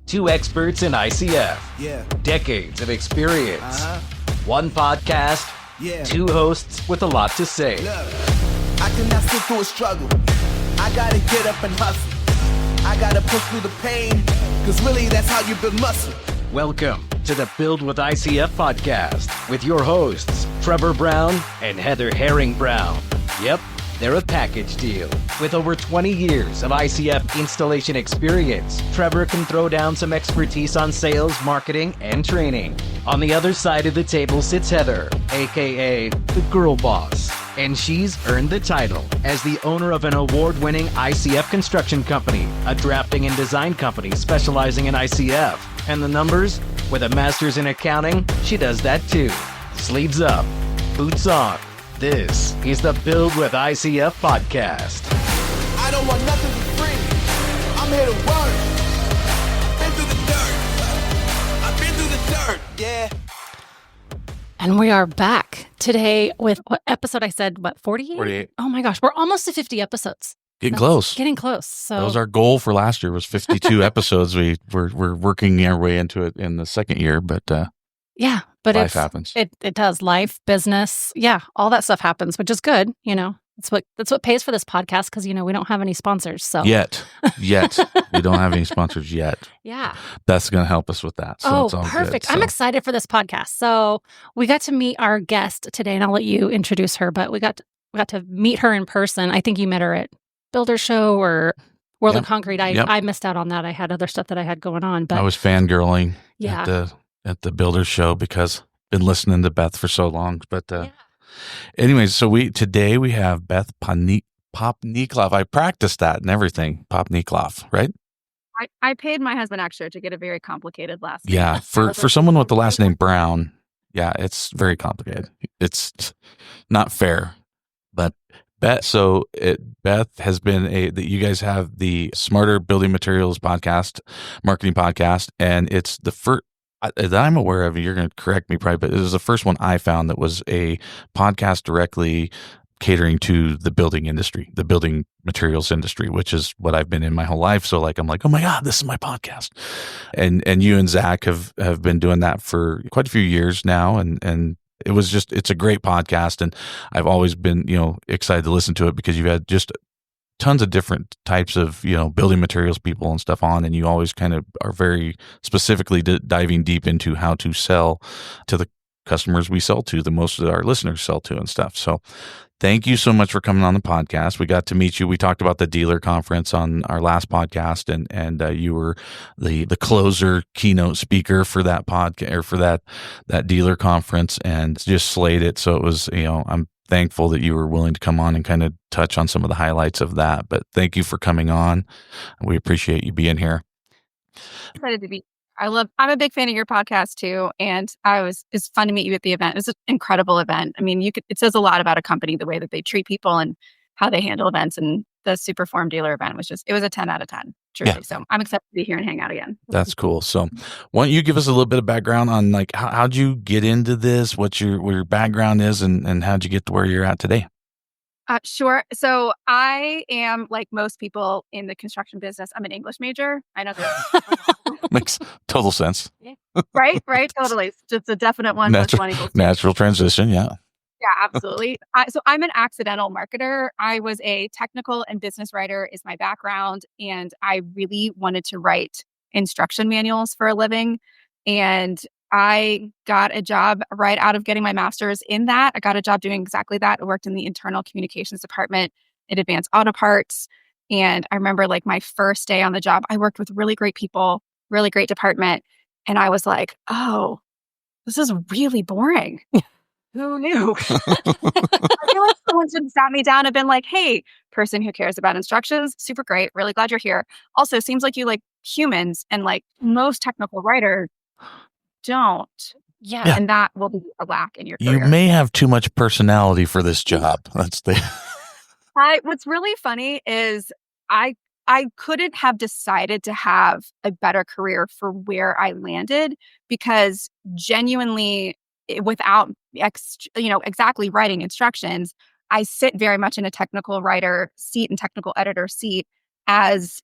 Two experts in ICF. Yeah. Decades of experience. One podcast. Yeah. Two hosts with a lot to say. Look, I cannot sit through a struggle. I gotta get up and hustle. I gotta push through the pain, cause really that's how you build muscle. Welcome to the Build with ICF podcast with your hosts, Trevor Brown and Heather Herring Brown. Yep, they're a package deal. With over 20 years of ICF installation experience, Trevor can throw down some expertise on sales, marketing, and training. On the other side of the table sits Heather, aka the girl boss. And she's earned the title as the owner of an award-winning ICF construction company, a drafting and design company specializing in ICF. And the numbers? With a master's in accounting, she does that too. Sleeves up, boots on. This is the Build with ICF podcast. I don't want nothing for free. I'm here to work. Been through the dirt. I've been through the dirt, yeah. And we are back today with what episode I said, 48? 48. Oh my gosh, we're almost to 50 episodes. Getting close. Getting close. So That was our goal for last year, was 52 episodes. We're working our way into it in the second year, but yeah, but life happens. It does. Life, business, yeah, all that stuff happens, which is good. You know, that's what pays for this podcast because, you know, we don't have any sponsors. So Yet. We don't have any sponsors yet. Yeah. That's going to help us with that. So it's all perfect. Good, I'm so. excited for this podcast. So we got to meet our guest today, and I'll let you introduce her, but we got to meet her in person. I think you met her at Builder Show or World of Concrete. I missed out on that. I had other stuff that I had going on. But I was fangirling yeah. at the Builder Show because I've been listening to Beth for so long. But anyways, so today we have Beth PopNiklov. I practiced that and everything. PopNiklov, right? I paid my husband extra to get a very complicated last name. Yeah, for someone with the last name Brown, yeah, it's very complicated. It's not fair, but Beth. So Beth has been you guys have the Smarter Building Materials podcast, marketing podcast, and it's the first that I'm aware of. You're going to correct me probably, but it was the first one I found that was a podcast directly catering to the building industry, the building materials industry, which is what I've been in my whole life. So I'm like, oh my God, this is my podcast. And you and Zach have been doing that for quite a few years now. And it's a great podcast. And I've always been, excited to listen to it because you've had just tons of different types of, building materials people and stuff on. And you always kind of are very specifically diving deep into how to sell to the customers we sell to, the most of our listeners sell to and stuff. So thank you so much for coming on the podcast. We got to meet you. We talked about the dealer conference on our last podcast, and you were the closer keynote speaker for that podcast or for that dealer conference, and just slayed it. So it was, I'm thankful that you were willing to come on and kind of touch on some of the highlights of that. But thank you for coming on. We appreciate you being here. Excited to be. I'm a big fan of your podcast too. And it's fun to meet you at the event. It was an incredible event. I mean, it says a lot about a company, the way that they treat people and how they handle events. And the Superform dealer event it was a 10 out of 10, truly. Yeah. So I'm excited to be here and hang out again. That's cool. So why don't you give us a little bit of background on how'd you get into this, what your background is, and how'd you get to where you're at today? Sure. So I am, like most people in the construction business, I'm an English major. I know that makes total sense. Right. Totally. It's just a definite one. Natural transition. Yeah. Yeah, absolutely. So I'm an accidental marketer. I was a technical and business writer is my background. And I really wanted to write instruction manuals for a living. And I got a job right out of getting my master's in that. I got a job doing exactly that. I worked in the internal communications department at Advanced Auto Parts. And I remember my first day on the job, I worked with really great people, really great department. And I was like, oh, this is really boring. Who knew? I feel like someone should have sat me down and been like, hey, person who cares about instructions, super great. Really glad you're here. Also, seems like you like humans, and most technical writers don't. Yeah. And that will be a lack in your career. You may have too much personality for this job. That's the. What's really funny is I couldn't have decided to have a better career for where I landed, because genuinely, without exactly writing instructions, I sit very much in a technical writer seat and technical editor seat as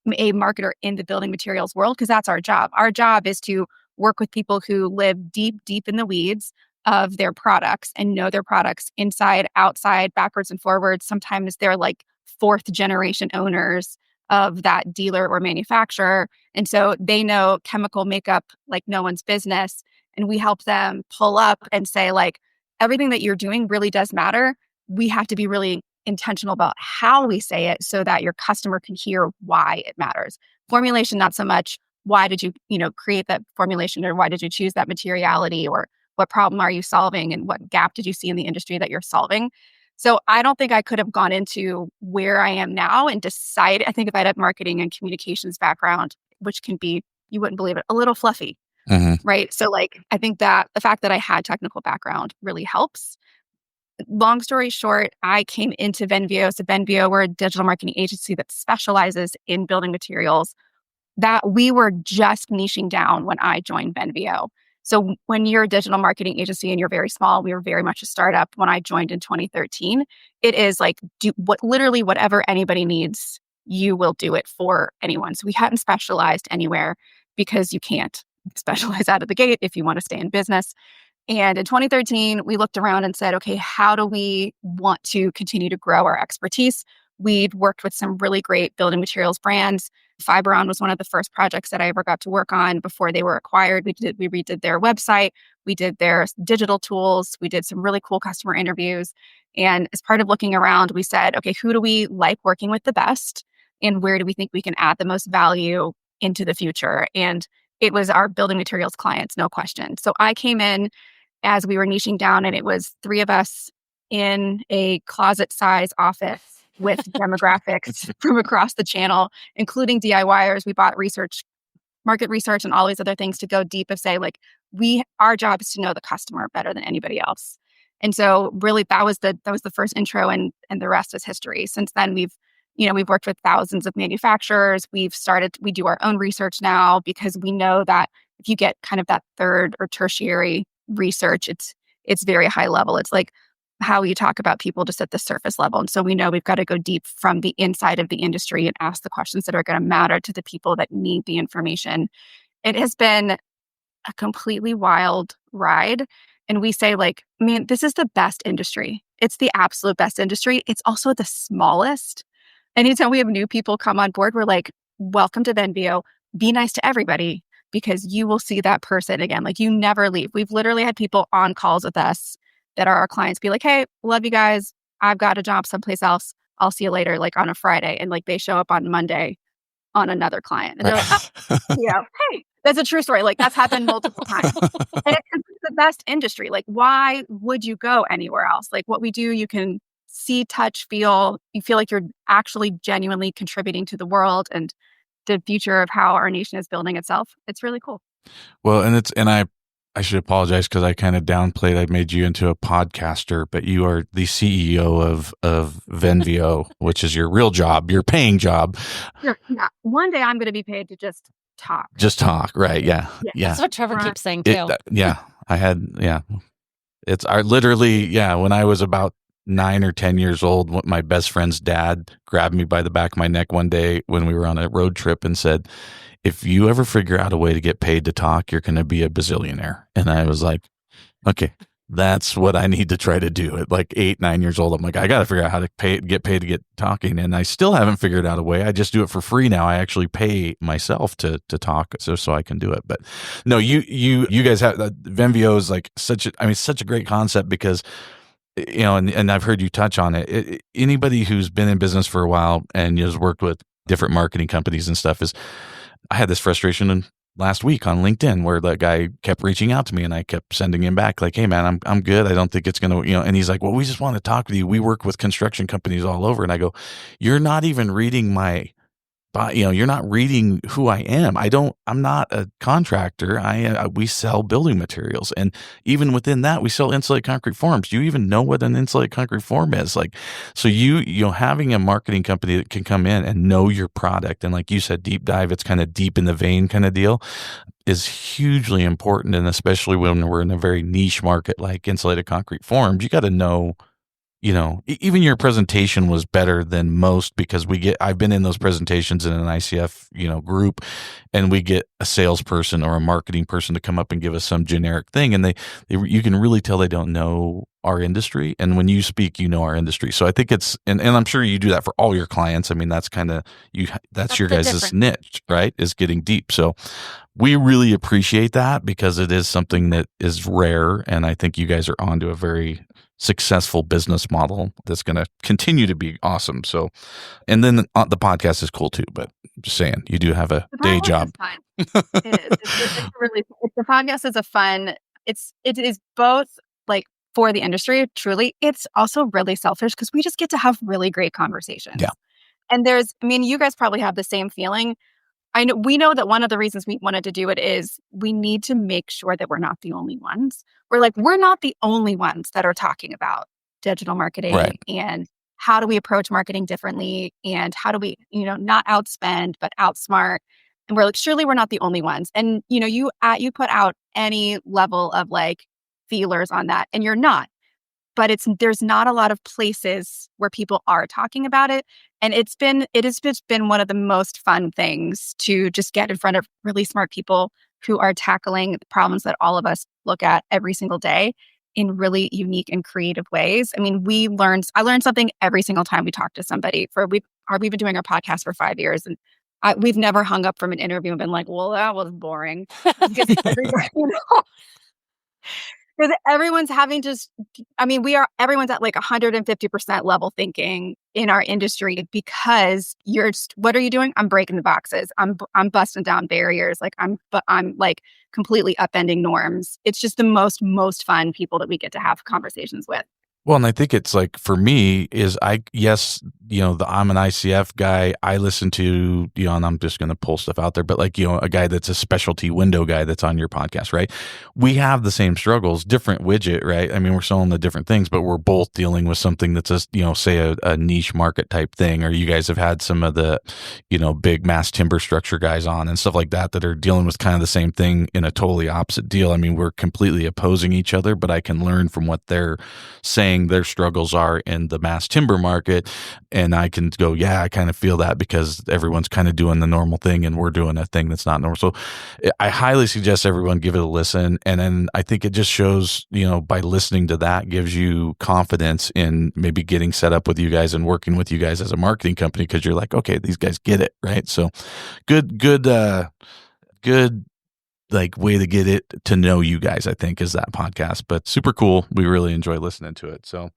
a marketer in the building materials world, because that's our job. Our job is to work with people who live deep, deep in the weeds of their products and know their products inside, outside, backwards and forwards. Sometimes they're like fourth generation owners of that dealer or manufacturer. And so they know chemical makeup like no one's business. And we help them pull up and say, like, everything that you're doing really does matter. We have to be really intentional about how we say it so that your customer can hear why it matters. Formulation, not so much. Why did you, create that formulation, or why did you choose that materiality, or what problem are you solving, and what gap did you see in the industry that you're solving? So I don't think I could have gone into where I am now and decide. I think if I had a marketing and communications background, which can be, you wouldn't believe it, a little fluffy, right? So like, I think that the fact that I had technical background really helps. Long story short, I came into Venveo. So Venveo, we're a digital marketing agency that specializes in building materials. That we were just niching down when I joined Venveo. So when you're a digital marketing agency and you're very small, we were very much a startup when I joined in 2013. It is like, literally whatever anybody needs, you will do it for anyone. So we hadn't specialized anywhere, because you can't specialize out of the gate if you want to stay in business. And in 2013, we looked around and said, okay, how do we want to continue to grow our expertise? We'd worked with some really great building materials brands. Fiberon was one of the first projects that I ever got to work on before they were acquired. We redid their website. We did their digital tools. We did some really cool customer interviews. And as part of looking around, we said, okay, who do we like working with the best? And where do we think we can add the most value into the future? And it was our building materials clients, no question. So I came in as we were niching down, and it was 3 of us in a closet-size office with demographics from across the channel, including DIYers. We bought market research, and all these other things to go deep and say, like, our job is to know the customer better than anybody else. And so really that was the first intro, and the rest is history. Since then, we've worked with thousands of manufacturers. We do our own research now, because we know that if you get kind of that third or tertiary research, it's very high level. It's like how you talk about people just at the surface level. And so we know we've got to go deep from the inside of the industry and ask the questions that are going to matter to the people that need the information. It has been a completely wild ride. And we say, like, man, this is the best industry. It's the absolute best industry. It's also the smallest. Anytime we have new people come on board, we're like, welcome to Venveo. Be nice to everybody, because you will see that person again. Like, you never leave. We've literally had people on calls with us that are our clients be like, hey, love you guys. I've got a job someplace else. I'll see you later, like on a Friday. And like they show up on Monday on another client. And they're like, oh, hey, that's a true story. Like, that's happened multiple times. And it's the best industry. Like, why would you go anywhere else? Like, what we do, you can see, touch, feel. You feel like you're actually genuinely contributing to the world and the future of how our nation is building itself. It's really cool. Well, and I should apologize because I kind of downplayed. I made you into a podcaster, but you are the CEO of Venveo, which is your real job, your paying job. Yeah. One day I'm going to be paid to just talk. Just talk, right? Yeah. That's what Trevor keeps saying too. It's literally, when I was about 9 or 10 years old, my best friend's dad grabbed me by the back of my neck one day when we were on a road trip and said, if you ever figure out a way to get paid to talk, you're going to be a bazillionaire. And I was like, okay, that's what I need to try to do. At like 8, 9 years old, I'm like, I got to figure out how to get paid to get talking. And I still haven't figured out a way. I just do it for free now. I actually pay myself to talk so I can do it. But no, you guys have Venveo is like such a great concept because, and I've heard you touch on it. Anybody who's been in business for a while and has worked with different marketing companies and stuff I had this frustration last week on LinkedIn where that guy kept reaching out to me and I kept sending him back like, hey man, I'm good. I don't think it's going to, and he's like, well, we just want to talk with you. We work with construction companies all over. And I go, you're not even reading you're not reading who I am. I'm not a contractor. We sell building materials. And even within that, we sell insulated concrete forms. Do you even know what an insulated concrete form is? Like, so having a marketing company that can come in and know your product. And like you said, deep dive, it's kind of deep in the vein kind of deal is hugely important. And especially when we're in a very niche market, like insulated concrete forms, you got to know even your presentation was better than most because I've been in those presentations in an ICF, group, and we get a salesperson or a marketing person to come up and give us some generic thing. And you can really tell they don't know our industry. And when you speak, our industry. So I think and I'm sure you do that for all your clients. I mean, that's kind of that's your guys' niche, right? Is getting deep. So we really appreciate that because it is something that is rare. And I think you guys are onto a very successful business model that's going to continue to be awesome. So, and then the podcast is cool too, but I'm just saying you do have a day job. It is. The podcast is it is both like for the industry, truly. It's also really selfish because we just get to have really great conversations. Yeah. And you guys probably have the same feeling. We know that one of the reasons we wanted to do it is we need to make sure that we're not the only ones. We're not the only ones that are talking about digital marketing and how do we approach marketing differently and how do we, not outspend, but outsmart. And we're like, surely we're not the only ones. And, you put out any level of like feelers on that and you're not. But there's not a lot of places where people are talking about it. And it has just been one of the most fun things to just get in front of really smart people who are tackling the problems that all of us look at every single day in really unique and creative ways. I mean, I learned something every single time we talk to somebody. We've been doing our podcast for 5 years and we've never hung up from an interview and been like, well, that was boring. Because because everyone's everyone's at like 150% level thinking in our industry because what are you doing? I'm breaking the boxes. I'm busting down barriers. Like I'm like completely upending norms. It's just the most fun people that we get to have conversations with. Well, and I think it's like for me is I'm an ICF guy. I listen to, and I'm just going to pull stuff out there, but like, a guy that's a specialty window guy that's on your podcast, right? We have the same struggles, different widget, right? I mean, we're selling the different things, but we're both dealing with something that's a niche market type thing. Or you guys have had some of the, big mass timber structure guys on and stuff like that are dealing with kind of the same thing in a totally opposite deal. I mean, we're completely opposing each other, but I can learn from what they're saying their struggles are in the mass timber market. And I can go, yeah, I kind of feel that because everyone's kind of doing the normal thing and we're doing a thing that's not normal. So I highly suggest everyone give it a listen. And then I think it just shows, by listening to that gives you confidence in maybe getting set up with you guys and working with you guys as a marketing company because you're like, okay, these guys get it, right? So good like way to get it to know you guys, I think, is that podcast. But super cool. We really enjoy listening to it. So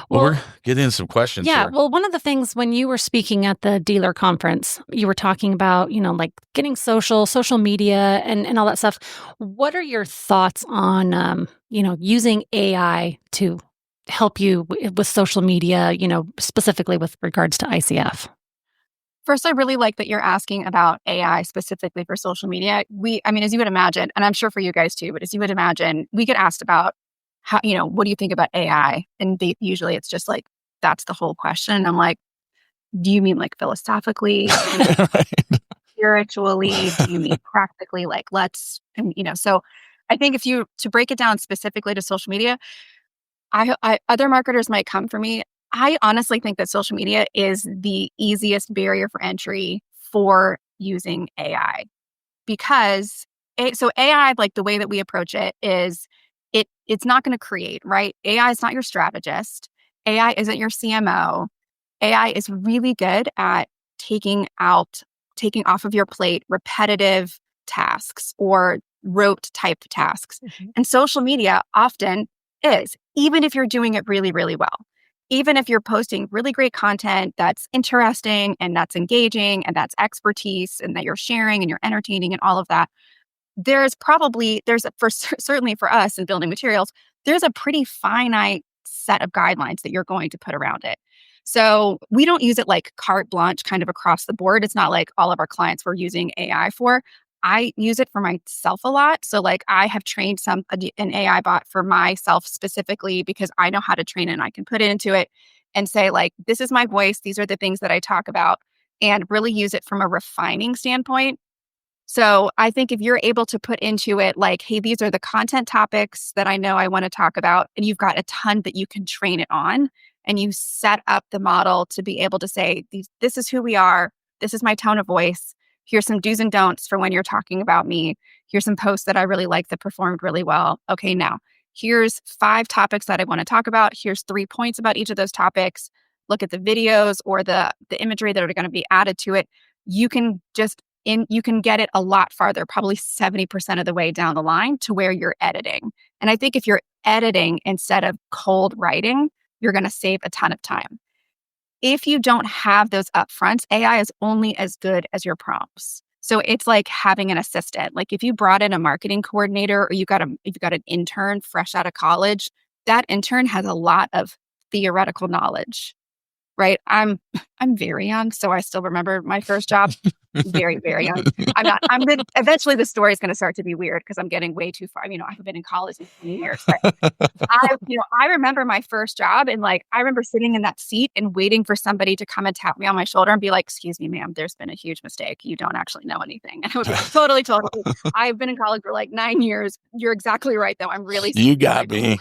we're getting into some questions. Yeah. Here. Well, one of the things when you were speaking at the dealer conference, you were talking about, like getting social media and all that stuff. What are your thoughts on, using AI to help you with social media, specifically with regards to ICF? First, I really like that you're asking about AI specifically for social media. As you would imagine, and I'm sure for you guys too, but as you would imagine, we get asked about how, what do you think about AI? And usually it's just like, that's the whole question. And I'm like, do you mean like philosophically, spiritually? Do you mean practically? Like, so I think to break it down specifically to social media, other marketers might come for me. I honestly think that social media is the easiest barrier for entry for using AI because AI, like the way that we approach it is it's not going to create, right? AI is not your strategist. AI isn't your CMO. AI is really good at taking off of your plate repetitive tasks or rote type tasks. Mm-hmm. And social media often is, even if you're doing it really, really well. Even if you're posting really great content that's interesting and that's engaging and that's expertise and that you're sharing and you're entertaining and all of that, certainly for us in building materials, there's a pretty finite set of guidelines that you're going to put around it. So we don't use it like carte blanche kind of across the board. It's not like all of our clients we're using AI for. I use it for myself a lot. So like I have trained an AI bot for myself specifically because I know how to train it and I can put it into it and say like, this is my voice. These are the things that I talk about and really use it from a refining standpoint. So I think if you're able to put into it like, hey, these are the content topics that I know I want to talk about, and you've got a ton that you can train it on, and you set up the model to be able to say, this is who we are. This is my tone of voice. Here's some do's and don'ts for when you're talking about me. Here's some posts that I really like that performed really well. Okay, now here's 5 topics that I want to talk about. Here's 3 points about each of those topics. Look at the videos or the imagery that are going to be added to it. You can you can get it a lot farther, probably 70% of the way down the line to where you're editing. And I think if you're editing instead of cold writing, you're going to save a ton of time. If you don't have those upfronts, AI is only as good as your prompts. So it's like having an assistant. Like if you brought in a marketing coordinator or you got an intern fresh out of college, that intern has a lot of theoretical knowledge. Right. I'm very young, so I still remember my first job. Very, very young. Eventually the story is going to start to be weird because I'm getting way too far. I haven't been in college in 20 years. But I remember my first job, and like I remember sitting in that seat and waiting for somebody to come and tap me on my shoulder and be like, "Excuse me, ma'am, there's been a huge mistake. You don't actually know anything." And I was like, totally. I've been in college for like 9 years. You're exactly right, though. I'm really You got me.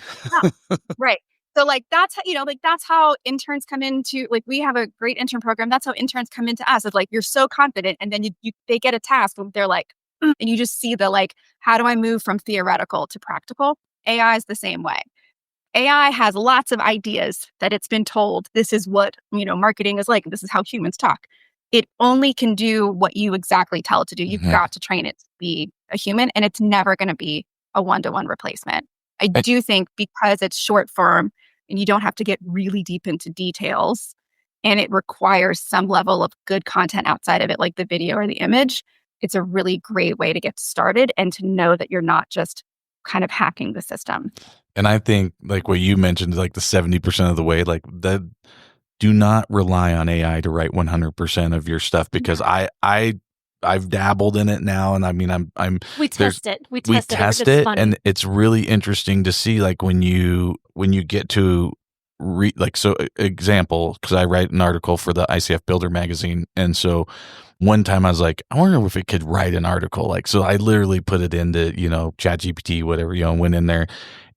Right. So like that's how, that's how interns come into, like we have a great intern program. That's how interns come into us. Of like, you're so confident, and then they get a task and they're like, and you just see the like, how do I move from theoretical to practical? AI is the same way. AI has lots of ideas that it's been told this is what, marketing is like. This is how humans talk. It only can do what you exactly tell it to do. You've got to train it to be a human, and it's never going to be a one-to-one replacement. I do think because it's short form and you don't have to get really deep into details, and it requires some level of good content outside of it, like the video or the image, it's a really great way to get started and to know that you're not just kind of hacking the system. And I think like what you mentioned, like the 70% of the way, like that, do not rely on AI to write 100% of your stuff, because I've dabbled in it now, and we test it. We test it, and it's really interesting to see like when you get to example, because I write an article for the ICF Builder magazine, and so one time I was like, I wonder if it could write an article. Like, so I literally put it into ChatGPT, whatever, went in there,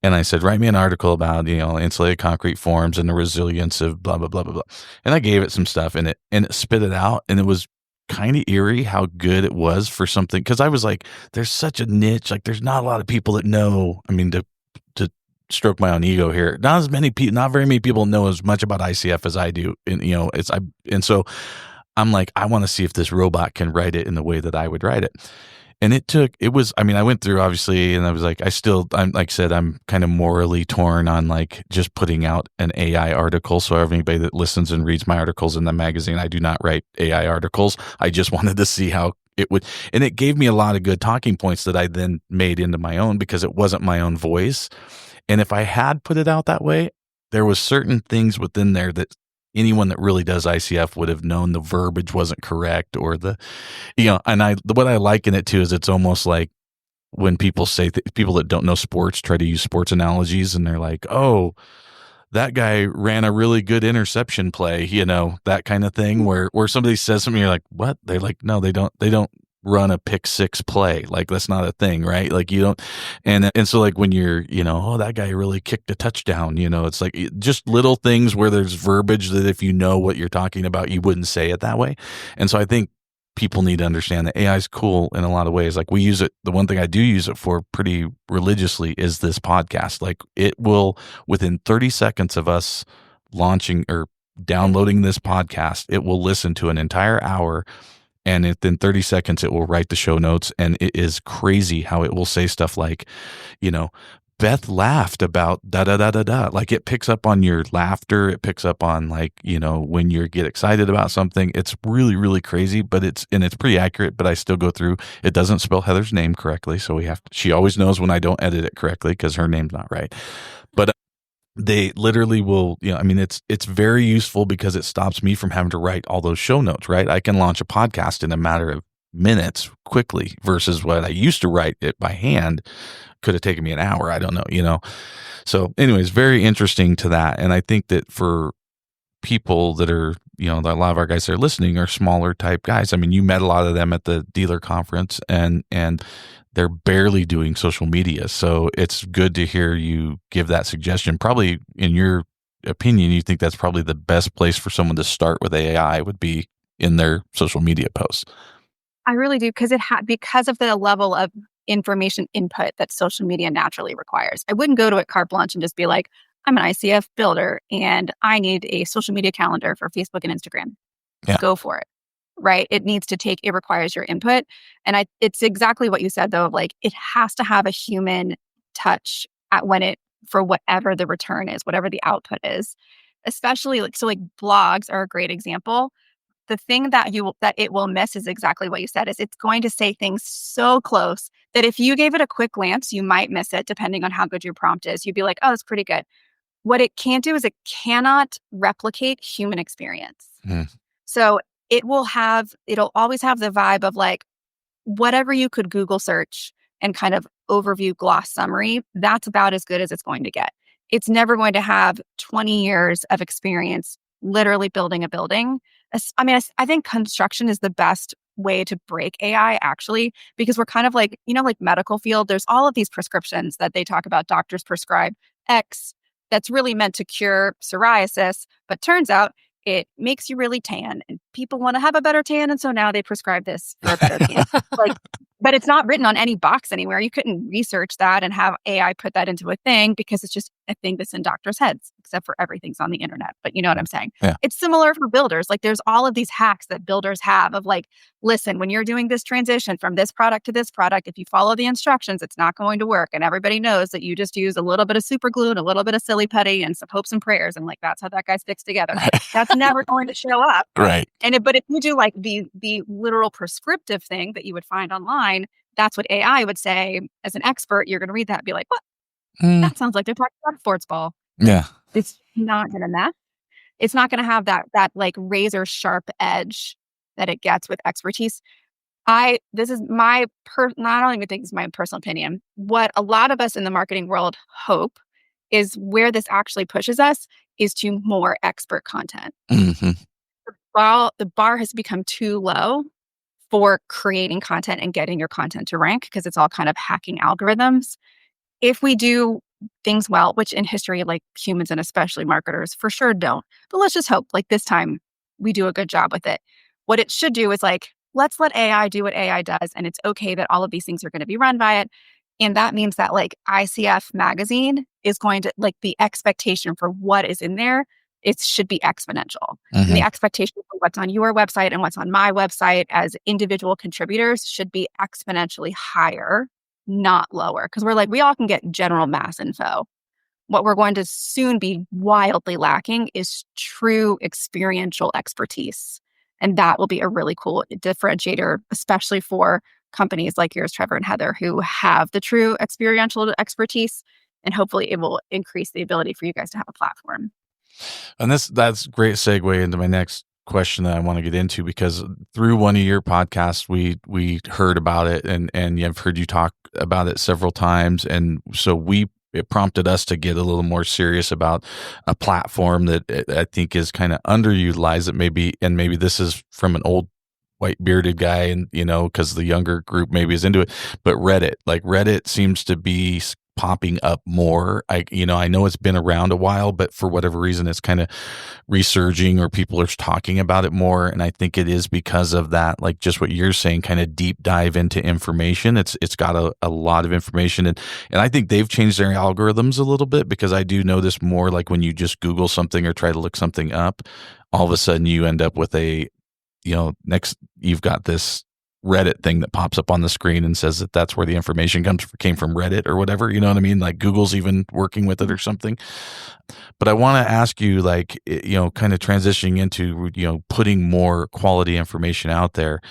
and I said, write me an article about insulated concrete forms and the resilience of blah blah blah blah blah, and I gave it some stuff, and it spit it out, and it was kind of eerie how good it was for something, because I was like, there's such a niche, like there's not a lot of people that know. To stroke my own ego here, not very many people know as much about ICF as I do, and so I'm like, I want to see if this robot can write it in the way that I would write it. And I went through obviously, and I was like, I'm like I said, I'm kind of morally torn on like just putting out an AI article. So everybody that listens and reads my articles in the magazine, I do not write AI articles. I just wanted to see how it would, and it gave me a lot of good talking points that I then made into my own, because it wasn't my own voice. And if I had put it out that way, there was certain things within there that anyone that really does ICF would have known the verbiage wasn't correct, or and what I liken it to is it's almost like when people say people that don't know sports try to use sports analogies, and they're like, oh, that guy ran a really good interception play, that kind of thing, where somebody says something, you're like, what? They're like, no, they don't run a pick six play. Like, that's not a thing, right? Like, you don't, and so like when you're, oh, that guy really kicked a touchdown, it's like just little things where there's verbiage that if you know what you're talking about, you wouldn't say it that way. And so I think people need to understand that AI is cool in a lot of ways. Like, we use it. The one thing I do use it for pretty religiously is this podcast. Like, it will, within 30 seconds of us launching or downloading this podcast, it will listen to an entire hour, and within 30 seconds it will write the show notes. And it is crazy how it will say stuff like, Beth laughed about da da da da da. Like, it picks up on your laughter. It picks up on like, when you get excited about something. It's really, really crazy, but it's pretty accurate. But I still go through. It doesn't spell Heather's name correctly, so she always knows when I don't edit it correctly because her name's not right. But they literally will, it's very useful because it stops me from having to write all those show notes, right? I can launch a podcast in a matter of minutes quickly versus what I used to write it by hand. Could have taken me an hour. I don't know, So anyways, very interesting to that. And I think that for people that are a lot of our guys that are listening are smaller type guys. I mean, you met a lot of them at the dealer conference, and they're barely doing social media. So it's good to hear you give that suggestion. Probably, in your opinion, you think that's probably the best place for someone to start with AI would be in their social media posts. I really do, because of the level of information input that social media naturally requires. I wouldn't go to it carte blanche and just be like, I'm an ICF builder and I need a social media calendar for Facebook and Instagram. Yeah. Go for it. Right? It requires your input. And it's exactly what you said though, of like, it has to have a human touch for whatever the return is, whatever the output is. Especially like blogs are a great example. The thing that it will miss is exactly what you said, is it's going to say things so close that if you gave it a quick glance, you might miss it depending on how good your prompt is. You'd be like, oh, that's pretty good. What it can't do is it cannot replicate human experience. So it'll always have the vibe of like whatever you could Google search and kind of overview gloss summary, that's about as good as it's going to get. It's never going to have 20 years of experience literally building a building. I mean, I think construction is the best way to break AI, actually, because we're kind of like, like medical field, there's all of these prescriptions that they talk about. Doctors prescribe X that's really meant to cure psoriasis, but turns out it makes you really tan and people want to have a better tan. And so now they prescribe this for a better tan. But it's not written on any box anywhere. You couldn't research that and have AI put that into a thing because it's just a thing that's in doctors' heads, except for everything's on the internet. But you know what I'm saying? Yeah. It's similar for builders. Like there's all of these hacks that builders have of like, listen, when you're doing this transition from this product to this product, if you follow the instructions, it's not going to work. And everybody knows that you just use a little bit of super glue and a little bit of silly putty and some hopes and prayers. And like, that's how that guy sticks together. That's never going to show up. Right. But if you do like the literal prescriptive thing that you would find online, that's what AI would say. As an expert, you're going to read that and be like, what? That sounds like they're talking about a sports ball. Yeah. It's not going to match. It's not going to have that like razor sharp edge that it gets with expertise. This is my I don't even think it's my personal opinion. What a lot of us in the marketing world hope is where this actually pushes us is to more expert content. Mm-hmm. The bar has become too low for creating content and getting your content to rank because it's all kind of hacking algorithms. If we do things well, which in history, like humans and especially marketers for sure don't, but let's just hope like this time we do a good job with it. What it should do is like, let's let AI do what AI does. And it's okay that all of these things are going to be run by it. And that means that like ICF magazine is going to like the expectation for what is in there, it should be exponential. And the expectation for what's on your website and what's on my website as individual contributors should be exponentially higher, not lower. Because we all can get general mass info. What we're going to soon be wildly lacking is true experiential expertise. And that will be a really cool differentiator, especially for companies like yours, Trevor and Heather, who have the true experiential expertise. And hopefully it will increase the ability for you guys to have a platform. And that's great segue into my next question that I want to get into, because through one of your podcasts, we heard about it and I've heard you talk about it several times. And so it prompted us to get a little more serious about a platform that I think is kind of underutilized, that maybe this is from an old white bearded guy and, because the younger group maybe is into it, but Reddit seems to be popping up more. I know it's been around a while, but for whatever reason, it's kind of resurging, or people are talking about it more. And I think it is because of that, like just what you're saying, kind of deep dive into information. It's got a lot of information. And I think they've changed their algorithms a little bit, because I do notice more like when you just Google something or try to look something up, all of a sudden you end up with next you've got this Reddit thing that pops up on the screen and says that that's where the information came from Reddit or whatever, you know what I mean? Like Google's even working with it or something. But I want to ask you, like, kind of transitioning into, putting more quality information out there.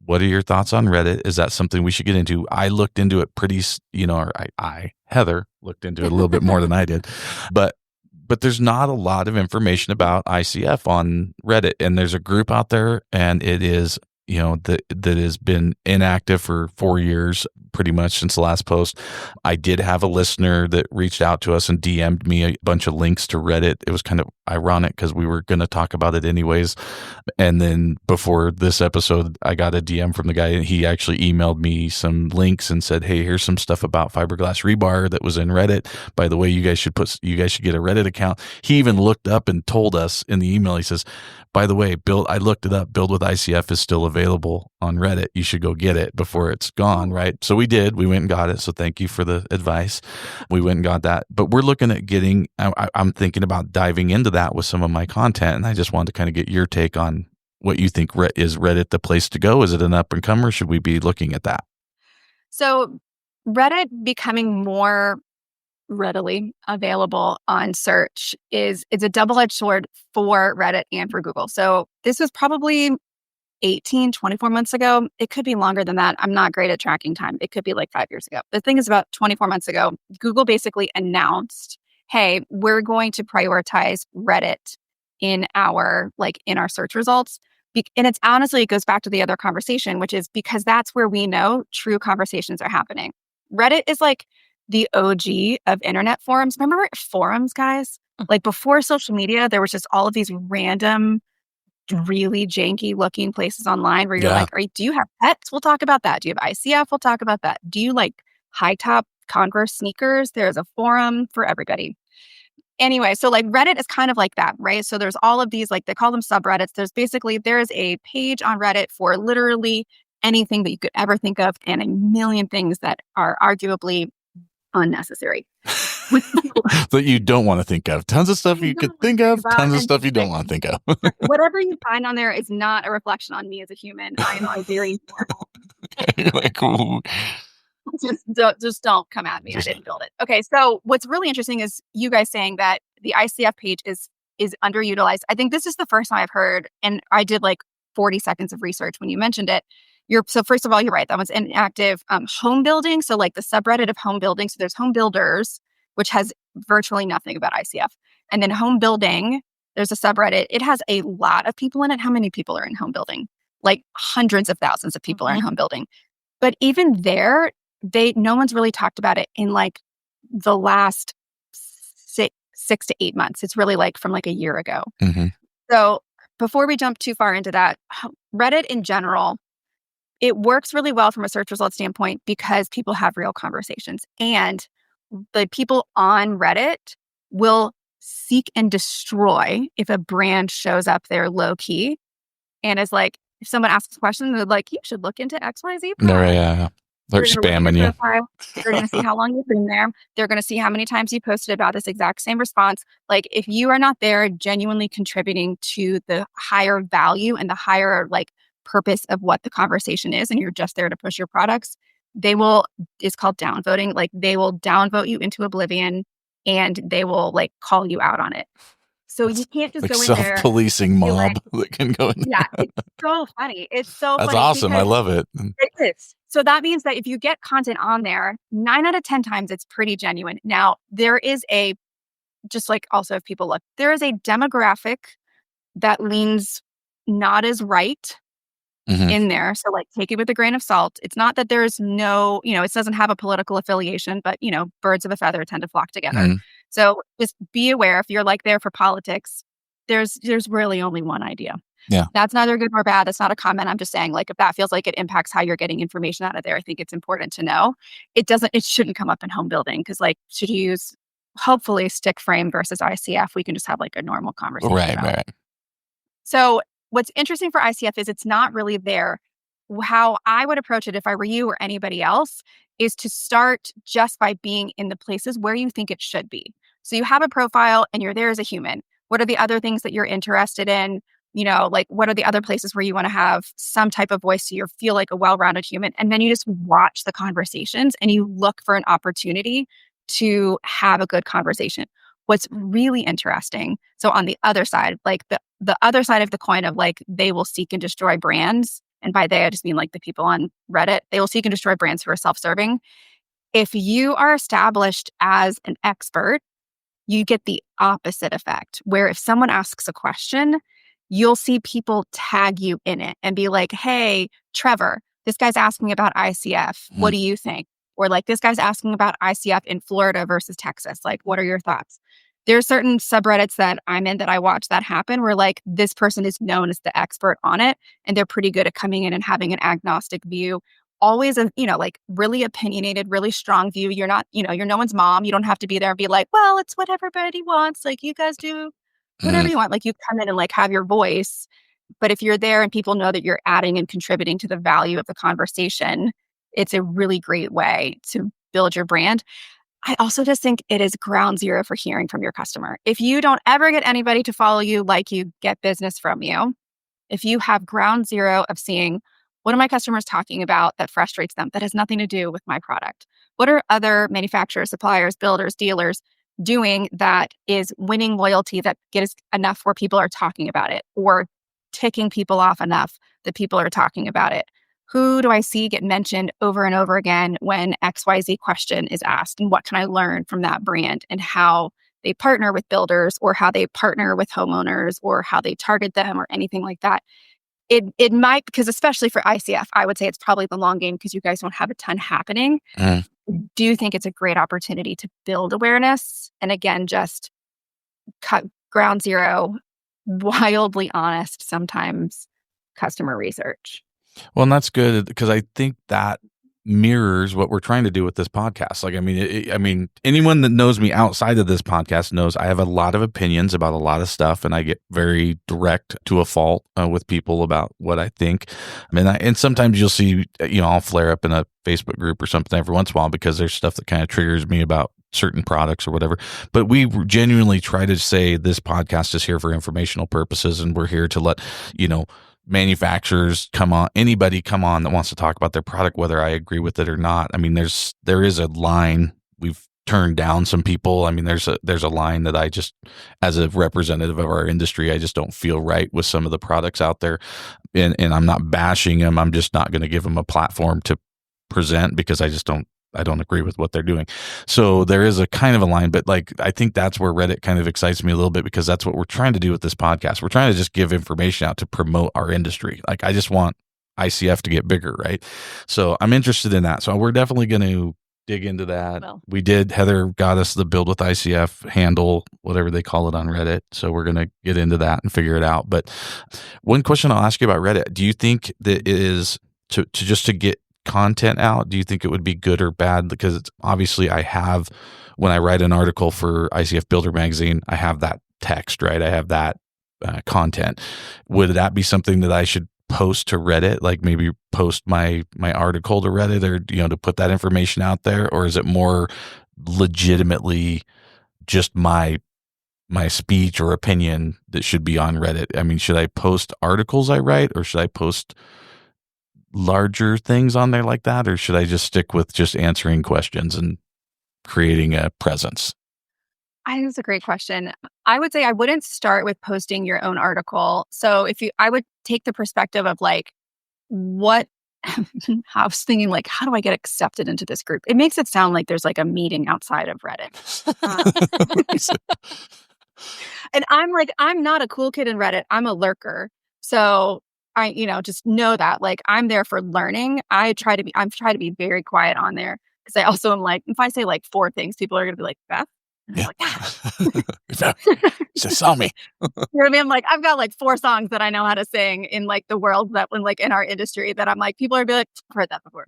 What are your thoughts on Reddit? Is that something we should get into? I looked into it Heather looked into it a little bit more than I did, but there's not a lot of information about ICF on Reddit, and there's a group out there, and it is that has been inactive for 4 years, pretty much since the last post. I did have a listener that reached out to us and DM'd me a bunch of links to Reddit. It was kind of ironic because we were going to talk about it anyways. And then before this episode, I got a DM from the guy, and he actually emailed me some links and said, "Hey, here's some stuff about fiberglass rebar that was in Reddit. By the way, you guys should get a Reddit account." He even looked up and told us in the email, he says, "By the way, I looked it up. Build with ICF is still available on Reddit. You should go get it before it's gone," right? So we did. We went and got it. So thank you for the advice. We went and got that. But we're looking at getting, I'm thinking about diving into that with some of my content. And I just wanted to kind of get your take on what you think. Is Reddit the place to go? Is it an up and comer? Should we be looking at that? So Reddit becoming more readily available on search it's a double-edged sword for Reddit and for Google. So this was probably 24 months ago. It could be longer than that. I'm not great at tracking time. It could be like 5 years ago. The thing is, about 24 months ago, Google basically announced, hey, we're going to prioritize Reddit in our search results. And it's honestly, it goes back to the other conversation, which is because that's where we know true conversations are happening. Reddit is like the OG of internet forums. Remember forums, guys? Like before social media, there was just all of these random, really janky looking places online where you're like, do you have pets? We'll talk about that. Do you have ICF? We'll talk about that. Do you like high top Converse sneakers? There's a forum for everybody. Anyway, so like Reddit is kind of like that, right? So there's all of these, like they call them subreddits. There's a page on Reddit for literally anything that you could ever think of and a million things that are arguably unnecessary. That you don't want to think of. Tons of stuff you could think of, tons of stuff you don't want to think of. Whatever you find on there is not a reflection on me as a human. I am a very normal. Like, ooh. Just don't come at me. I didn't build it. Okay, so what's really interesting is you guys saying that the ICF page is underutilized. I think this is the first time I've heard, and I did like 40 seconds of research when you mentioned it. So first of all, you're right. That was inactive. Home building. So like the subreddit of home building. So there's home builders, which has virtually nothing about ICF. And then home building, there's a subreddit. It has a lot of people in it. How many people are in home building? Like hundreds of thousands of people are in home building. But even there, no one's really talked about it in like the last 6 to 8 months. It's really like from like a year ago. Mm-hmm. So before we jump too far into that, Reddit in general, it works really well from a search result standpoint because people have real conversations. And the people on Reddit will seek and destroy if a brand shows up there low key and is like, if someone asks a question, they're like, you should look into XYZ. Yeah. They're spamming you. They're going to see how long you've been there. They're going to see how many times you posted about this exact same response. Like if you are not there genuinely contributing to the higher value and the higher like purpose of what the conversation is, and you're just there to push your products, it's called downvoting. Like they will downvote you into oblivion and they will like call you out on it. So you can't just like go in there. Self-policing mob that can go in. Yeah, it's so funny. It's so That's funny. That's awesome. I love it. It is. So that means that if you get content on there, 9 out of 10 times it's pretty genuine. Now, there is just like also if people look, there is a demographic that leans not as right in there. So like take it with a grain of salt. It's not that there's no, it doesn't have a political affiliation, but birds of a feather tend to flock together. So just be aware if you're like there for politics, there's really only one idea. Yeah. That's neither good nor bad. That's not a comment. I'm just saying like if that feels like it impacts how you're getting information out of there, I think it's important to know. It shouldn't come up in home building because like should you use hopefully stick frame versus ICF, we can just have like a normal conversation. Right. So what's interesting for ICF is it's not really there. How I would approach it if I were you or anybody else is to start just by being in the places where you think it should be. So you have a profile and you're there as a human. What are the other things that you're interested in? Like what are the other places where you want to have some type of voice so you feel like a well-rounded human? And then you just watch the conversations and you look for an opportunity to have a good conversation. What's really interesting, so on the other side, like the other side of the coin of like they will seek and destroy brands, and by they I just mean like the people on Reddit, they will seek and destroy brands who are self-serving. If you are established as an expert, you get the opposite effect, where if someone asks a question, you'll see people tag you in it and be like, hey, Trevor, this guy's asking about ICF. What do you think? Or like, this guy's asking about ICF in Florida versus Texas. Like, what are your thoughts? There's certain subreddits that I'm in that I watch that happen where like this person is known as the expert on it and they're pretty good at coming in and having an agnostic view. Always a, like really opinionated, really strong view. You're not, you're no one's mom. You don't have to be there and be like, well, it's what everybody wants. Like you guys do whatever you want. Like you come in and like have your voice. But if you're there and people know that you're adding and contributing to the value of the conversation, it's a really great way to build your brand. I also just think it is ground zero for hearing from your customer. If you don't ever get anybody to follow you, like you, get business from you, if you have ground zero of seeing what are my customers talking about that frustrates them, that has nothing to do with my product? What are other manufacturers, suppliers, builders, dealers doing that is winning loyalty that gets enough where people are talking about it or ticking people off enough that people are talking about it? Who do I see get mentioned over and over again when XYZ question is asked? And what can I learn from that brand and how they partner with builders or how they partner with homeowners or how they target them or anything like that? It might, because especially for ICF, I would say it's probably the long game because you guys don't have a ton happening. Do you think it's a great opportunity to build awareness? And again, just cut ground zero, wildly honest, sometimes customer research. Well, and that's good because I think that mirrors what we're trying to do with this podcast. Like, I mean, anyone that knows me outside of this podcast knows I have a lot of opinions about a lot of stuff, and I get very direct to a fault with people about what I think. I mean, and sometimes you'll see, I'll flare up in a Facebook group or something every once in a while because there's stuff that kind of triggers me about certain products or whatever. But we genuinely try to say this podcast is here for informational purposes, and we're here to let, manufacturers anybody come on that wants to talk about their product, whether I agree with it or not. I mean, there is a line. We've turned down some people. I mean, there's a line that I just, as a representative of our industry, I just don't feel right with some of the products out there. And I'm not bashing them. I'm just not going to give them a platform to present because I don't agree with what they're doing. So there is a kind of a line, but like, I think that's where Reddit kind of excites me a little bit because that's what we're trying to do with this podcast. We're trying to just give information out to promote our industry. Like, I just want ICF to get bigger, right? So I'm interested in that. So we're definitely going to dig into that. Well, Heather got us the Build with ICF handle, whatever they call it on Reddit. So we're going to get into that and figure it out. But one question I'll ask you about Reddit, do you think that it is to get content out, do you think it would be good or bad? Because it's obviously when I write an article for ICF Builder Magazine, I have that text, right? I have that content. Would that be something that I should post to Reddit, like maybe post my article to Reddit or, to put that information out there? Or is it more legitimately just my speech or opinion that should be on Reddit? I mean, should I post articles I write or should I post larger things on there like that, or should I just stick with just answering questions and creating a presence? I think it's a great question. I would say I wouldn't start with posting your own article. So I would take the perspective of like, I was thinking like, how do I get accepted into this group? It makes it sound like there's like a meeting outside of Reddit. And I'm like, I'm not a cool kid in Reddit. I'm a lurker. So I, just know that like I'm there for learning. I'm trying to be very quiet on there because I also am like, if I say like 4 things, people are going to be like, Beth? Yeah. Like, She saw me. You know what I mean? I'm like, I've got like 4 songs that I know how to sing in like the world that when like in our industry that I'm like, people are be like, I've heard that before.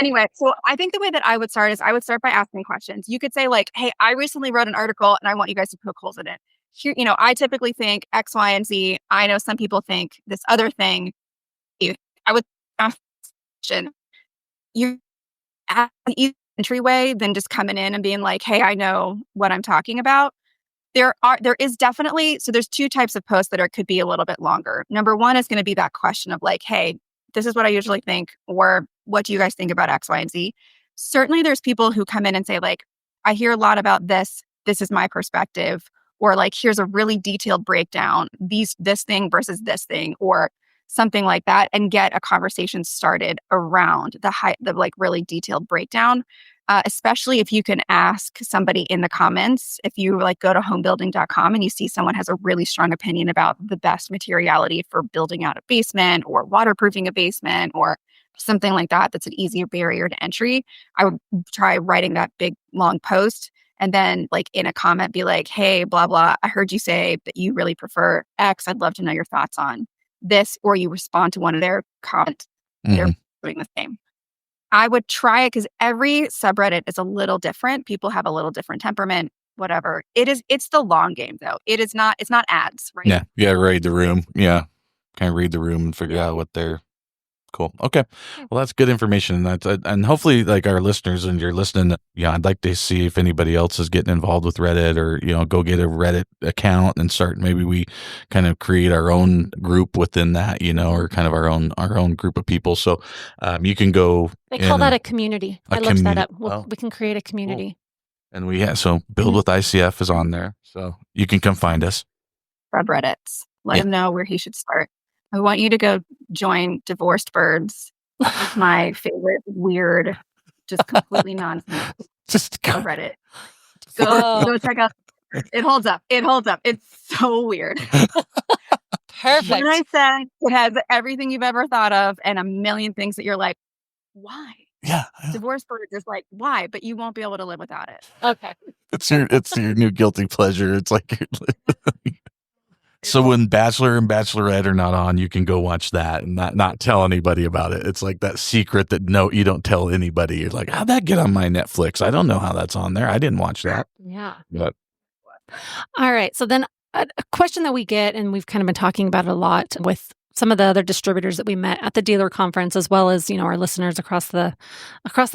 Anyway, so I think the way that I would start is I would start by asking questions. You could say like, hey, I recently wrote an article and I want you guys to poke holes in it. Here, I typically think X, Y, and Z. I know some people think this other thing. I would ask question. You have an easy entryway than just coming in and being like, hey, I know what I'm talking about. There is definitely, so there's 2 types of posts that could be a little bit longer. Number 1 is going to be that question of like, hey, this is what I usually think, or what do you guys think about X, Y, and Z? Certainly there's people who come in and say like, I hear a lot about this. This is my perspective. Or like, here's a really detailed breakdown, this thing versus this thing, or something like that, and get a conversation started around the like really detailed breakdown. Especially if you can ask somebody in the comments, if you like go to homebuilding.com and you see someone has a really strong opinion about the best materiality for building out a basement or waterproofing a basement or something like that, that's an easier barrier to entry. I would try writing that big long post And then like in a comment, be like, hey, blah, blah, I heard you say that you really prefer X. I'd love to know your thoughts on this. Or you respond to one of their comments. They're doing the same. I would try it because every subreddit is a little different. People have a little different temperament, whatever. It's the long game though. It's not ads, right? Yeah. Yeah. Read the room. Yeah. Kind of read the room and figure out what they're cool. Okay. Well, that's good information. And hopefully like our listeners and you're listening, I'd like to see if anybody else is getting involved with Reddit or, go get a Reddit account and start, maybe we kind of create our own group within that, or kind of our own group of people. So, you can go. They call that a community. I looked that up. We can create a community. Cool. And so Build with ICF is on there. So you can come find us. Subreddits. Let him know where he should start. I want you to go join Divorced Birds. It's my favorite weird, just completely nonsense Reddit. Go check out. It holds up. It's so weird. Perfect. When I said it has everything you've ever thought of and a million things that you're like, why? Yeah. Divorced Birds is like, why? But you won't be able to live without it. Okay. It's your new guilty pleasure. It's like so when Bachelor and Bachelorette are not on, you can go watch that and not tell anybody about it. It's like that secret that you don't tell anybody. You're like, how'd that get on my Netflix? I don't know how that's on there. I didn't watch that. Yeah. But all right. So then a question that we get, and we've kind of been talking about it a lot with some of the other distributors that we met at the dealer conference, as well as, our listeners across the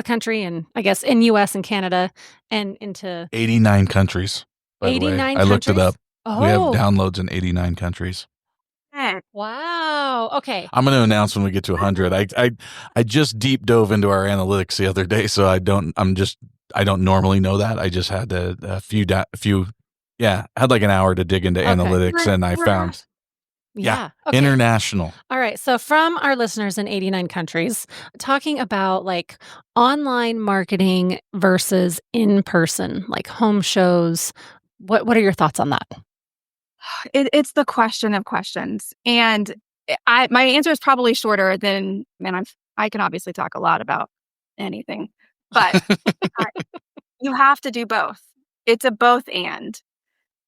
country and I guess in US and Canada and into 89 countries. By 89 the way. countries? I looked it up. Oh. We have downloads in 89 countries. Wow. Okay. I'm going to announce when we get to 100. I just deep dove into our analytics the other day, so I don't normally know that. I just had had like an hour to dig into analytics and I found Okay. international. All right. So from our listeners in 89 countries, talking about like online marketing versus in-person, like home shows, what are your thoughts on that? It's the question of questions. And my answer is probably shorter than, I can obviously talk a lot about anything, but you have to do both. It's a both and.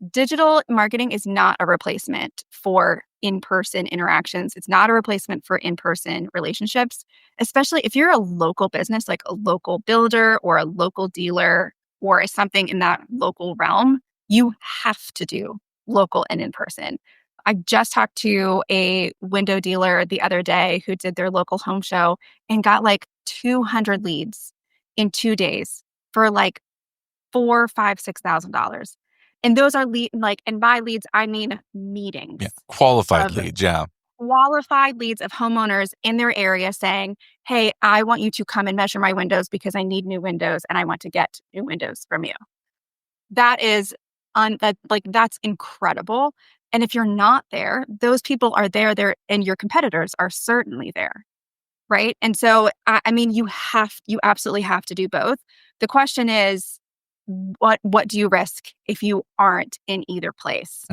Digital marketing is not a replacement for in-person interactions. It's not a replacement for in-person relationships, especially if you're a local business, like a local builder or a local dealer or something in that local realm. You have to do local and in-person. I just talked to a window dealer the other day who did their local home show and got like 200 leads in 2 days for like $4,000, $5,000, $6,000. And those are and by leads, I mean meetings. Yeah. Qualified leads, yeah. Qualified leads of homeowners in their area saying, hey, I want you to come and measure my windows because I need new windows and I want to get new windows from you. That is that's incredible. And if you're not there, those people are there, and your competitors are certainly there. Right. And so, you absolutely have to do both. The question is, what do you risk if you aren't in either place?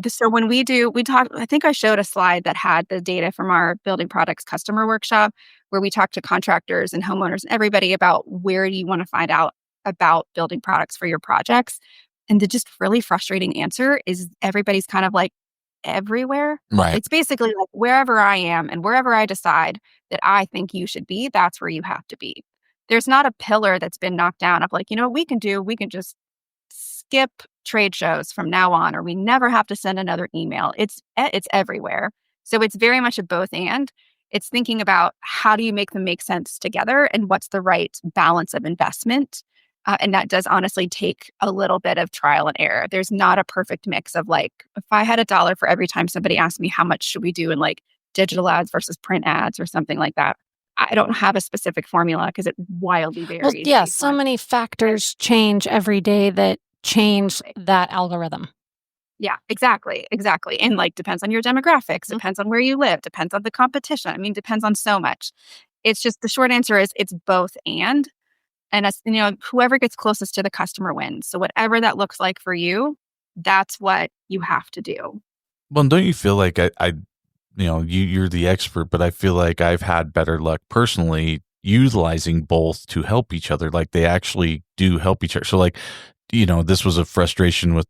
So when we talk, I think I showed a slide that had the data from our building products customer workshop where we talked to contractors and homeowners and everybody about where do you want to find out about building products for your projects. And the just really frustrating answer is everybody's kind of like everywhere. Right. It's basically like wherever I am and wherever I decide that I think you should be, that's where you have to be. There's not a pillar that's been knocked down of like, we can just skip trade shows from now on, or we never have to send another email. It's everywhere. So it's very much a both and. It's thinking about how do you make them make sense together and what's the right balance of investment. And that does honestly take a little bit of trial and error. There's not a perfect mix of like, if I had $1 for every time somebody asked me how much should we do in like digital ads versus print ads or something like that. I don't have a specific formula because it wildly varies. Well, yeah, so many factors change every day that change that algorithm. Yeah, exactly. And like depends on your demographics, depends on where you live, depends on the competition. Depends on so much. It's just the short answer is it's both and as whoever gets closest to the customer wins. So whatever that looks like for you, that's what you have to do. Well, don't you feel like you're the expert, but I feel like I've had better luck personally utilizing both to help each other. Like they actually do help each other. So like this was a frustration with,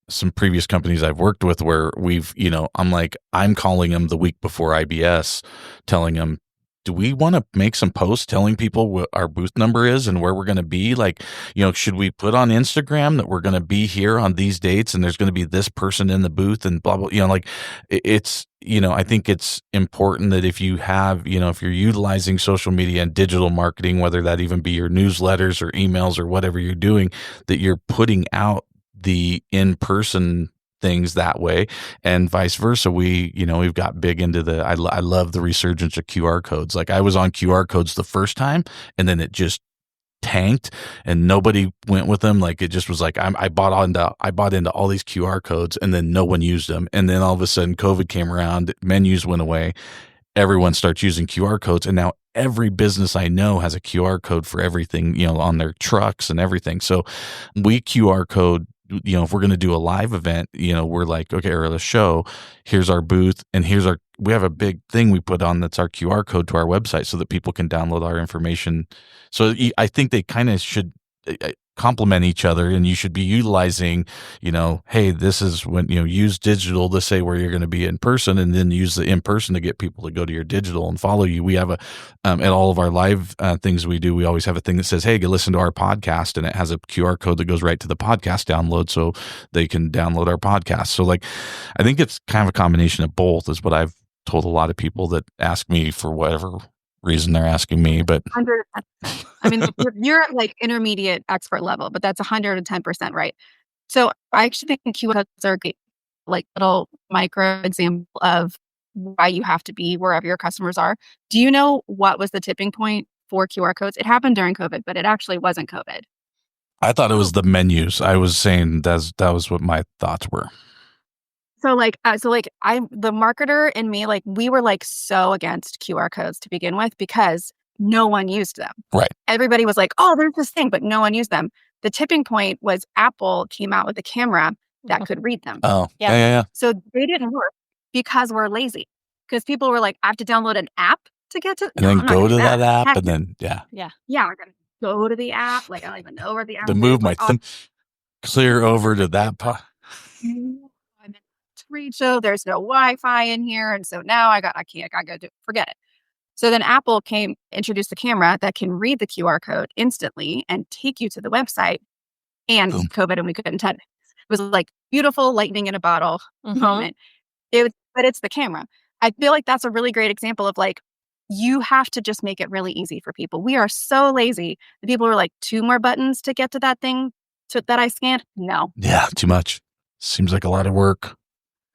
some previous companies I've worked with where we've, I'm calling them the week before IBS, telling them, do we want to make some posts telling people what our booth number is and where we're going to be? Like, should we put on Instagram that we're going to be here on these dates and there's going to be this person in the booth and blah, blah, it's, I think it's important that if you have, if you're utilizing social media and digital marketing, whether that even be your newsletters or emails or whatever you're doing, that you're putting out the in-person things that way, and vice versa. We've got big into I love the resurgence of QR codes. Like I was on QR codes the first time and then it just tanked and nobody went with them. Like it just was like, I bought into all these QR codes and then no one used them. And then all of a sudden COVID came around, menus went away. Everyone starts using QR codes. And now every business I know has a QR code for everything, on their trucks and everything. So we QR code, if we're going to do a live event, we're like, okay, or a show, here's our booth and we have a big thing we put on that's our QR code to our website so that people can download our information. So I think they kind of should complement each other, and you should be utilizing, hey, this is when, use digital to say where you're going to be in person, and then use the in person to get people to go to your digital and follow you. We have at all of our live things we do, we always have a thing that says, hey, go listen to our podcast, and it has a QR code that goes right to the podcast download so they can download our podcast. So like, I think it's kind of a combination of both is what I've told a lot of people that ask me for whatever reason they're asking me, but 100%. I mean, you're at like intermediate expert level, but that's 110% right. So I actually think QR codes are a great, like little micro example of why you have to be wherever your customers are. Do you know what was the tipping point for QR codes? It happened during COVID, but it actually wasn't COVID. I thought it was the menus. I was saying that was what my thoughts were. So the marketer in me, like we were like so against QR codes to begin with because no one used them. Right. Everybody was like, oh, there's this thing, but no one used them. The tipping point was Apple came out with a camera that could read them. Oh, yeah. So they didn't work because we're lazy. Because people were like, I have to download an app to get to. And then go to that app and then, Yeah, we're going to go to the app. Like, I don't even know where the app to is. move my thumb clear over to that part. I'm at a trade show. There's no Wi-Fi in here. And so now I can't go do it. Forget it. So then Apple introduced a camera that can read the QR code instantly and take you to the website. And Boom. COVID, and we couldn't touch it. It was like beautiful lightning in a bottle moment. But it's the camera. I feel like that's a really great example of like, you have to just make it really easy for people. We are so lazy. The people are like, 2 more buttons to get to that thing that I scanned. No. Yeah, too much. Seems like a lot of work.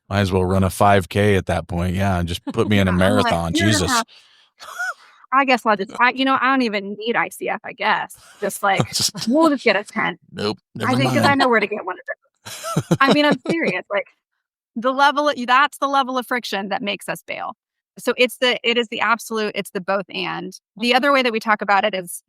Might as well run a 5K at that point. Yeah, and just put me in a marathon. Jesus. I guess I don't even need ICF, I guess. Just like, we'll just get a tent. Nope. Because I know where to get one of those. I mean, I'm serious. Like that's the level of friction that makes us bail. So it's the both and. The other way that we talk about it is,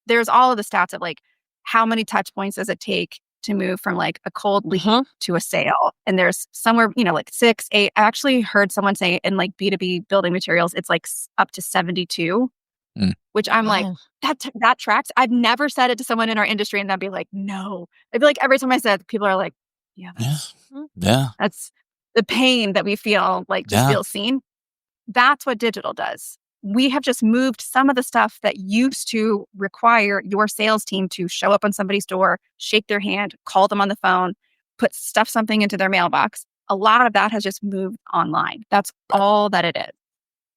there's all of the stats of like, how many touch points does it take to move from like a cold lead to a sale? And there's somewhere, like 6, 8. I actually heard someone say in like B2B building materials, it's like up to 72, which I'm like, that tracks. I've never said it to someone in our industry and they'd be like, no. I'd be like, every time I said, people are like, yeah. That's the pain that we feel, like just feel seen. That's what digital does. We have just moved some of the stuff that used to require your sales team to show up on somebody's door, shake their hand, call them on the phone, stuff something into their mailbox. A lot of that has just moved online. That's all that it is.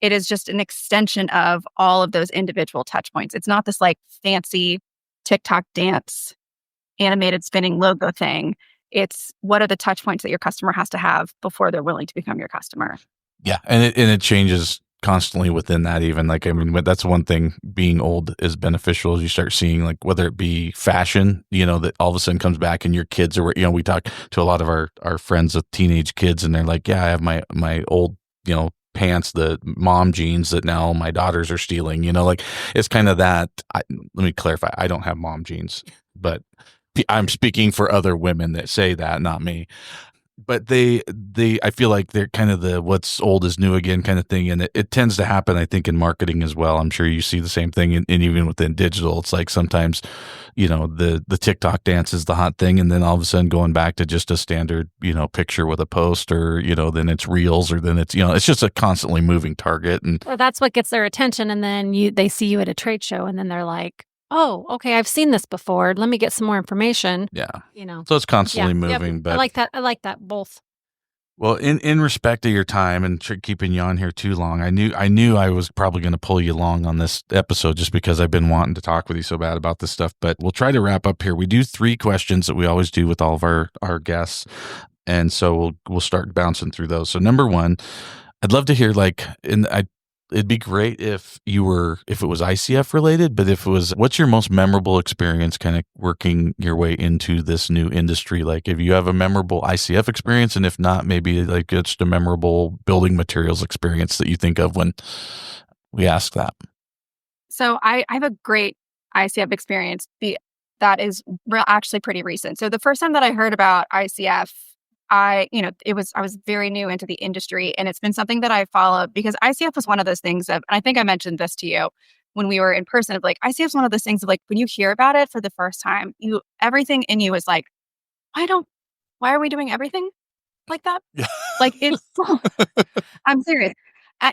It is just an extension of all of those individual touch points. It's not this like fancy TikTok dance, animated spinning logo thing. It's what are the touch points that your customer has to have before they're willing to become your customer. Yeah. And it changes constantly within that even. Like, I mean, that's one thing being old is beneficial as you start seeing like whether it be fashion, that all of a sudden comes back and your kids are, we talk to a lot of our friends with teenage kids and they're like, yeah, I have my old, pants, the mom jeans that now my daughters are stealing, like it's kind of that. Let me clarify. I don't have mom jeans, but I'm speaking for other women that say that, not me. but I feel like they're kind of the what's old is new again kind of thing. And it tends to happen, I think, in marketing as well. I'm sure you see the same thing. And even within digital, it's like sometimes, the TikTok dance is the hot thing. And then all of a sudden going back to just a standard, picture with a post, or, then it's reels, or then it's, it's just a constantly moving target. And well, that's what gets their attention. And then they see you at a trade show, and then they're like, oh, okay, I've seen this before. Let me get some more information. Yeah. So it's constantly moving. But I like that both. Well, in respect of your time and keeping you on here too long, I knew I was probably going to pull you long on this episode just because I've been wanting to talk with you so bad about this stuff. But we'll try to wrap up here. We do 3 questions that we always do with all of our guests. And so we'll start bouncing through those. So number 1, I'd love to hear it'd be great if it was ICF related, but if it was, what's your most memorable experience kind of working your way into this new industry? Like if you have a memorable ICF experience, and if not, maybe like it's a memorable building materials experience that you think of when we ask that. So I have a great ICF experience that is actually pretty recent. So the first time that I heard about ICF, I was very new into the industry, and it's been something that I followed because ICF was one of those things and I think I mentioned this to you when we were in person, of like, ICF is one of those things of like, when you hear about it for the first time, everything in you is like, why are we doing everything like that? Like I'm serious.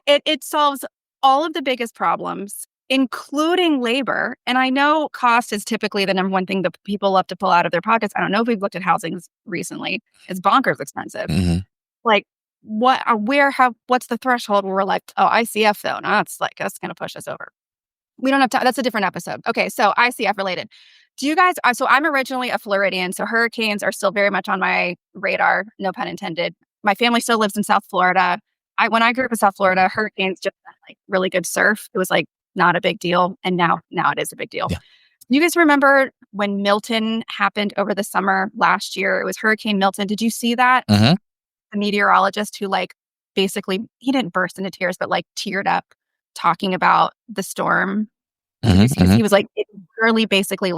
It solves all of the biggest problems, including labor. And I know cost is typically the number one thing that people love to pull out of their pockets. I don't know if we've looked at housing recently. It's bonkers expensive. Mm-hmm. Like what's the threshold where we're like, oh, ICF though, no, that's going to push us over. We don't have time. That's a different episode. Okay. So ICF related. Do you guys, so I'm originally a Floridian. So hurricanes are still very much on my radar. No pun intended. My family still lives in South Florida. When I grew up in South Florida, hurricanes just had like really good surf. It was like not a big deal. And now it is a big deal. Yeah. You guys remember when Milton happened over the summer last year? It was Hurricane Milton. Did you see that? Mm-hmm. The meteorologist who basically, he didn't burst into tears, but teared up talking about the storm. Mm-hmm. He was like, it's literally basically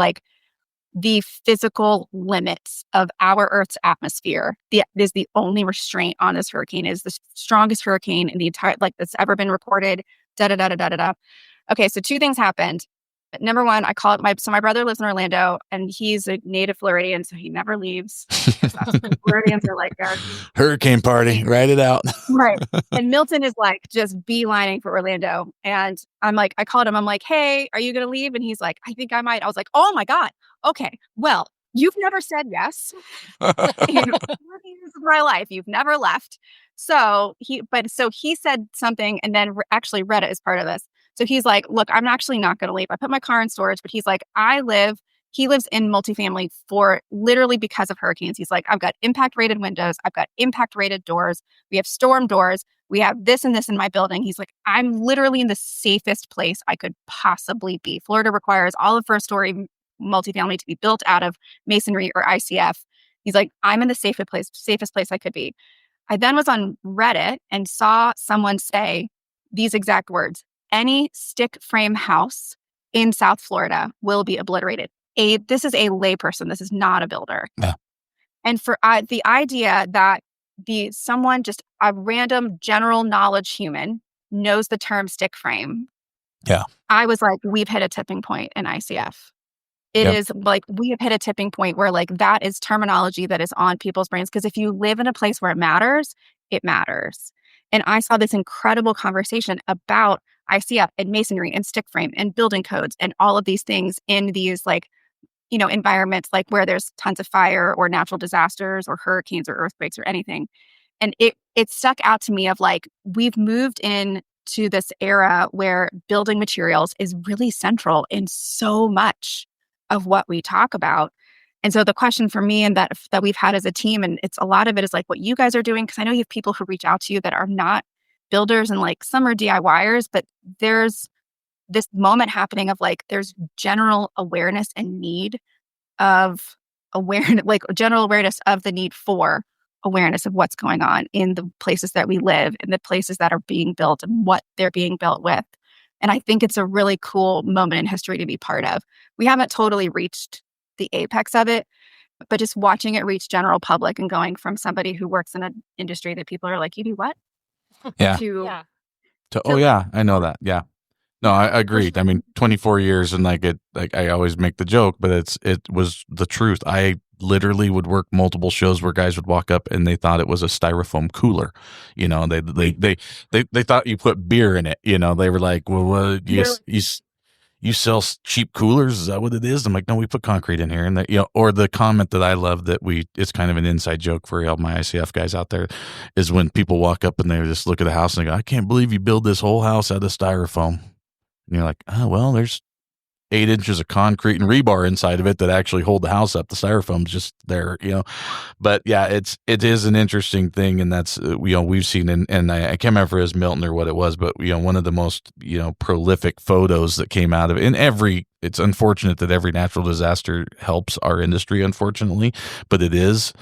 the physical limits of our Earth's atmosphere. Is the only restraint on this hurricane. Is the strongest hurricane in the entire, that's ever been reported. Okay, so 2 things happened. Number 1, I call it my brother lives in Orlando, and he's a native Floridian, so he never leaves. Floridians are like, hurricane party, write it out. Right. And Milton is just beelining for Orlando. And I called him, I'm like, hey, are you going to leave? And he's like, I think I might. I was like, oh my God. Okay. Well, you've never said yes. In 40 years of my life, you've never left. So he said something, and then actually Reddit is part of this. So he's like, look, I'm actually not going to leave. I put my car in storage, but he's like, he lives in multifamily for literally because of hurricanes. He's like, I've got impact rated windows. I've got impact rated doors. We have storm doors. We have this and this in my building. He's like, I'm literally in the safest place I could possibly be. Florida requires all of first story multifamily to be built out of masonry or ICF. He's like, I'm in the safest place I could be. I then was on Reddit and saw someone say these exact words: any stick frame house in South Florida will be obliterated. This is a layperson. This is not a builder. Yeah. And for the idea that someone, just a random general knowledge human, knows the term stick frame. Yeah. I was like, we've hit a tipping point in ICF. It is we have hit a tipping point where that is terminology that is on people's brains. Because if you live in a place where it matters, it matters. And I saw this incredible conversation about ICF and masonry and stick frame and building codes and all of these things in these environments where there's tons of fire or natural disasters or hurricanes or earthquakes or anything. And it stuck out to me of we've moved in to this era where building materials is really central in so much of what we talk about. And so the question for me, and that we've had as a team, and it's a lot of it is what you guys are doing, because I know you have people who reach out to you that are not builders, and some are DIYers, but there's this moment happening of there's general awareness and need of awareness, general awareness of the need for awareness of what's going on in the places that we live, in the places that are being built and what they're being built with. And I think it's a really cool moment in history to be part of. We haven't totally reached the apex of it, But just watching it reach general public and going from somebody who works in an industry that people are like, you do what? Yeah. To, Yeah. Oh yeah, I know that. Yeah. No, I agreed. I mean, 24 years and like I always make the joke, but it was the truth. I literally would work multiple shows where guys would walk up and they thought it was a styrofoam cooler. You know, they thought you put beer in it. You know, they were like, well, what, you sell cheap coolers? Is that what it is? I'm like, no, we put concrete in here. And that, you know, or the comment that I love that it's kind of an inside joke for all my ICF guys out there is when people walk up and they just look at a house and they go, I can't believe you build this whole house out of styrofoam. And you're like, oh, well, there's 8 inches of concrete and rebar inside of it that actually hold the house up. The styrofoam's just there, you know. But yeah, it is an interesting thing, and that's we've seen, and I can't remember if it was Milton or what it was, but one of the most prolific photos that came out of it. It's unfortunate that every natural disaster helps our industry, unfortunately, but it is.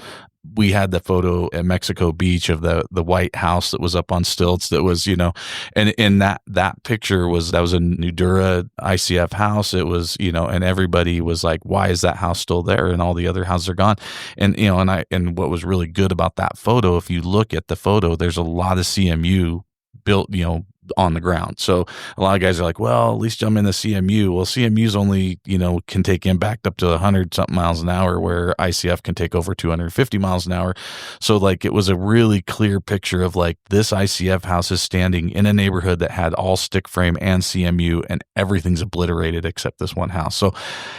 We had the photo at Mexico Beach of the white house that was up on stilts that was, and in that picture that was a Nudura ICF house. It was, and everybody was like, why is that house still there? And all the other houses are gone. And, and what was really good about that photo, if you look at the photo, there's a lot of CMU built, on the ground. So a lot of guys are like, well, at least I'm in the CMU. Well, CMU's only, can take impact up to 100 something miles an hour, where ICF can take over 250 miles an hour. So like, it was a really clear picture of like, this ICF house is standing in a neighborhood that had all stick frame and CMU, and everything's obliterated except this one house. So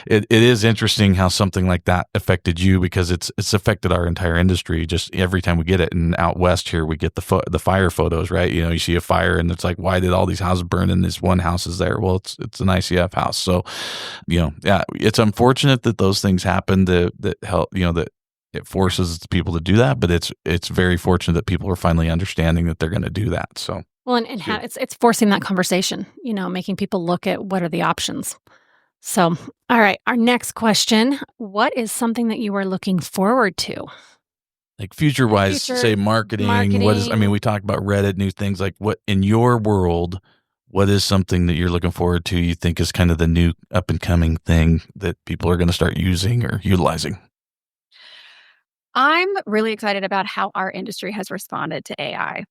it is interesting how something like that affected you, because it's affected our entire industry. Just every time we get it, and out west here, we get the fire photos, right? You see a fire and it's like, why did all these houses burn and this one house is there? Well, it's an ICF house. So, yeah, it's unfortunate that those things happen that help, that it forces people to do that, but it's very fortunate that people are finally understanding that they're going to do that. So, well, and it's forcing that conversation, making people look at what are the options. So, all right, our next question, what is something that you are looking forward to? Like future-wise, say marketing. What is? I mean, we talk about Reddit, new things. Like, what in your world? What is something that you're looking forward to? You think is kind of the new up and coming thing that people are going to start using or utilizing? I'm really excited about how our industry has responded to AI.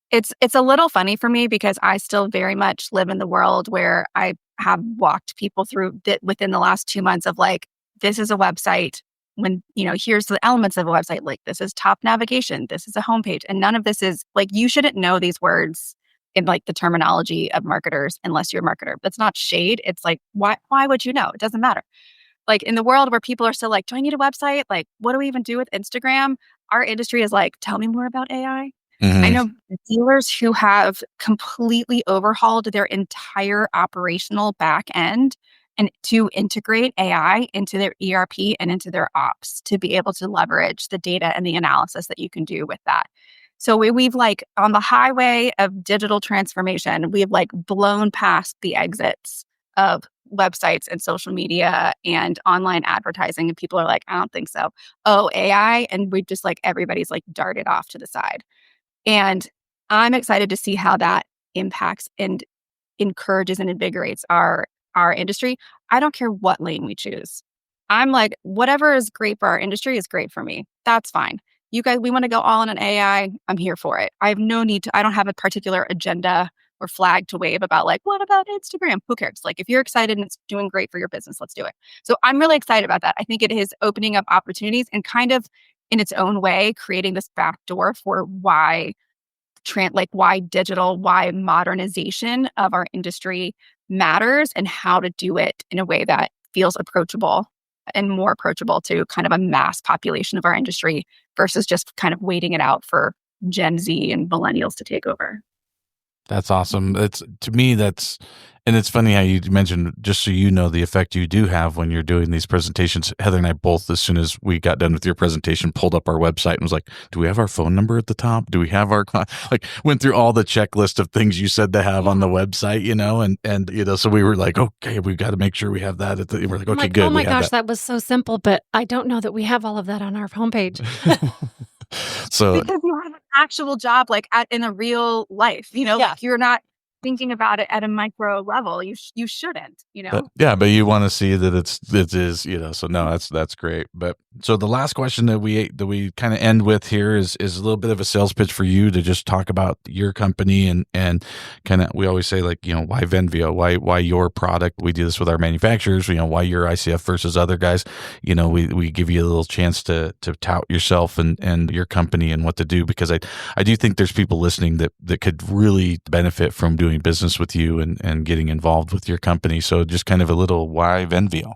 It's a little funny for me because I still very much live in the world where I have walked people through within the last 2 months of like, this is a website. When, here's the elements of a website, like this is top navigation, this is a homepage. And none of this is like, you shouldn't know these words in like the terminology of marketers unless you're a marketer. That's not shade. It's like, why would you know? It doesn't matter. Like in the world where people are still like, do I need a website? Like, what do we even do with Instagram? Our industry is like, tell me more about AI. Mm-hmm. I know dealers who have completely overhauled their entire operational back end and to integrate AI into their ERP and into their ops to be able to leverage the data and the analysis that you can do with that. So we've like on the highway of digital transformation, we've like blown past the exits of websites and social media and online advertising. And people are like, I don't think so. Oh, AI. And we just like, everybody's like darted off to the side. And I'm excited to see how that impacts and encourages and invigorates our industry. I don't care what lane we choose. I'm like, whatever is great for our industry is great for me. That's fine. You guys, we want to go all in on AI. I'm here for it. I have no need to, I don't have a particular agenda or flag to wave about like, what about Instagram? Who cares? Like if you're excited and it's doing great for your business, let's do it. So I'm really excited about that. I think it is opening up opportunities and kind of in its own way, creating this backdoor for why digital, why modernization of our industry matters and how to do it in a way that feels approachable and more approachable to kind of a mass population of our industry versus just kind of waiting it out for Gen Z and millennials to take over. That's awesome. And it's funny how you mentioned, just so you know, the effect you do have when you're doing these presentations. Heather and I both, as soon as we got done with your presentation, pulled up our website and was like, do we have our phone number at the top? Do we have our, like, went through all the checklist of things you said to have on the website, and so we were like, okay, we've got to make sure we have that we're like, okay, good. Oh my gosh, that was so simple, but I don't know that we have all of that on our homepage. So because you have an actual job like in a real life, like you're not thinking about it at a micro level. You shouldn't, But you want to see that it is, so no, that's great. But so the last question that we kind of end with here is a little bit of a sales pitch for you to just talk about your company and kind of, we always say, like, why Venveo, why your product. We do this with our manufacturers, why your ICF versus other guys. We give you a little chance to tout yourself and your company and what to do, because I do think there's people listening that could really benefit from doing business with you and getting involved with your company. So just kind of a little why Venveo.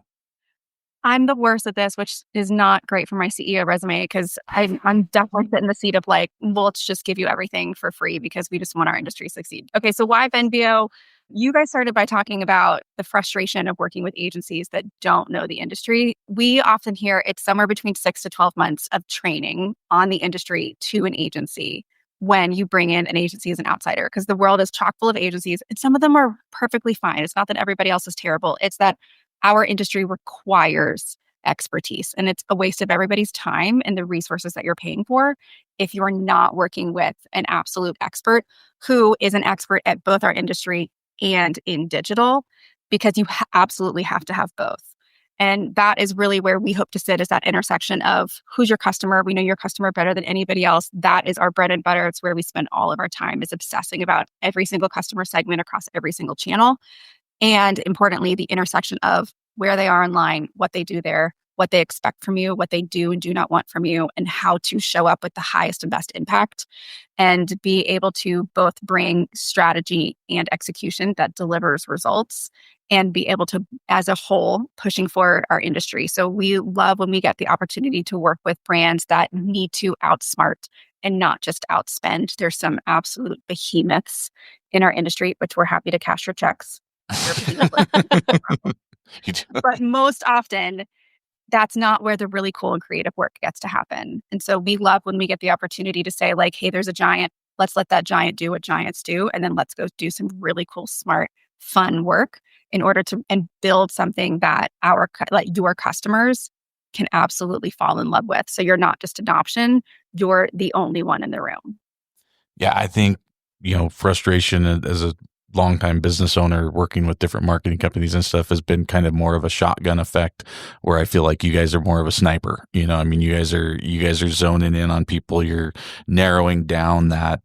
I'm the worst at this, which is not great for my CEO resume, because I'm definitely sitting in the seat of like, well, let's just give you everything for free because we just want our industry to succeed. Okay, so why Venveo? You guys started by talking about the frustration of working with agencies that don't know the industry. We often hear it's somewhere between 6 to 12 months of training on the industry to an agency when you bring in an agency as an outsider, because the world is chock full of agencies and some of them are perfectly fine. It's not that everybody else is terrible. It's that our industry requires expertise, and it's a waste of everybody's time and the resources that you're paying for if you're not working with an absolute expert who is an expert at both our industry and in digital, because you absolutely have to have both. And that is really where we hope to sit, is that intersection of who's your customer. We know your customer better than anybody else. That is our bread and butter. It's where we spend all of our time, is obsessing about every single customer segment across every single channel. And importantly, the intersection of where they are online, what they do there, what they expect from you, what they do and do not want from you, and how to show up with the highest and best impact, and be able to both bring strategy and execution that delivers results, and be able to, as a whole, pushing forward our industry. So we love when we get the opportunity to work with brands that need to outsmart and not just outspend. There's some absolute behemoths in our industry, which we're happy to cash your checks. But most often, that's not where the really cool and creative work gets to happen. And so we love when we get the opportunity to say, like, hey, there's a giant. Let's let that giant do what giants do. And then let's go do some really cool, smart, fun work in order to and build something that your customers can absolutely fall in love with. So you're not just an option. You're the only one in the room. Yeah, I think, frustration as a longtime business owner working with different marketing companies and stuff has been kind of more of a shotgun effect, where I feel like you guys are more of a sniper. You guys are zoning in on people. You're narrowing down that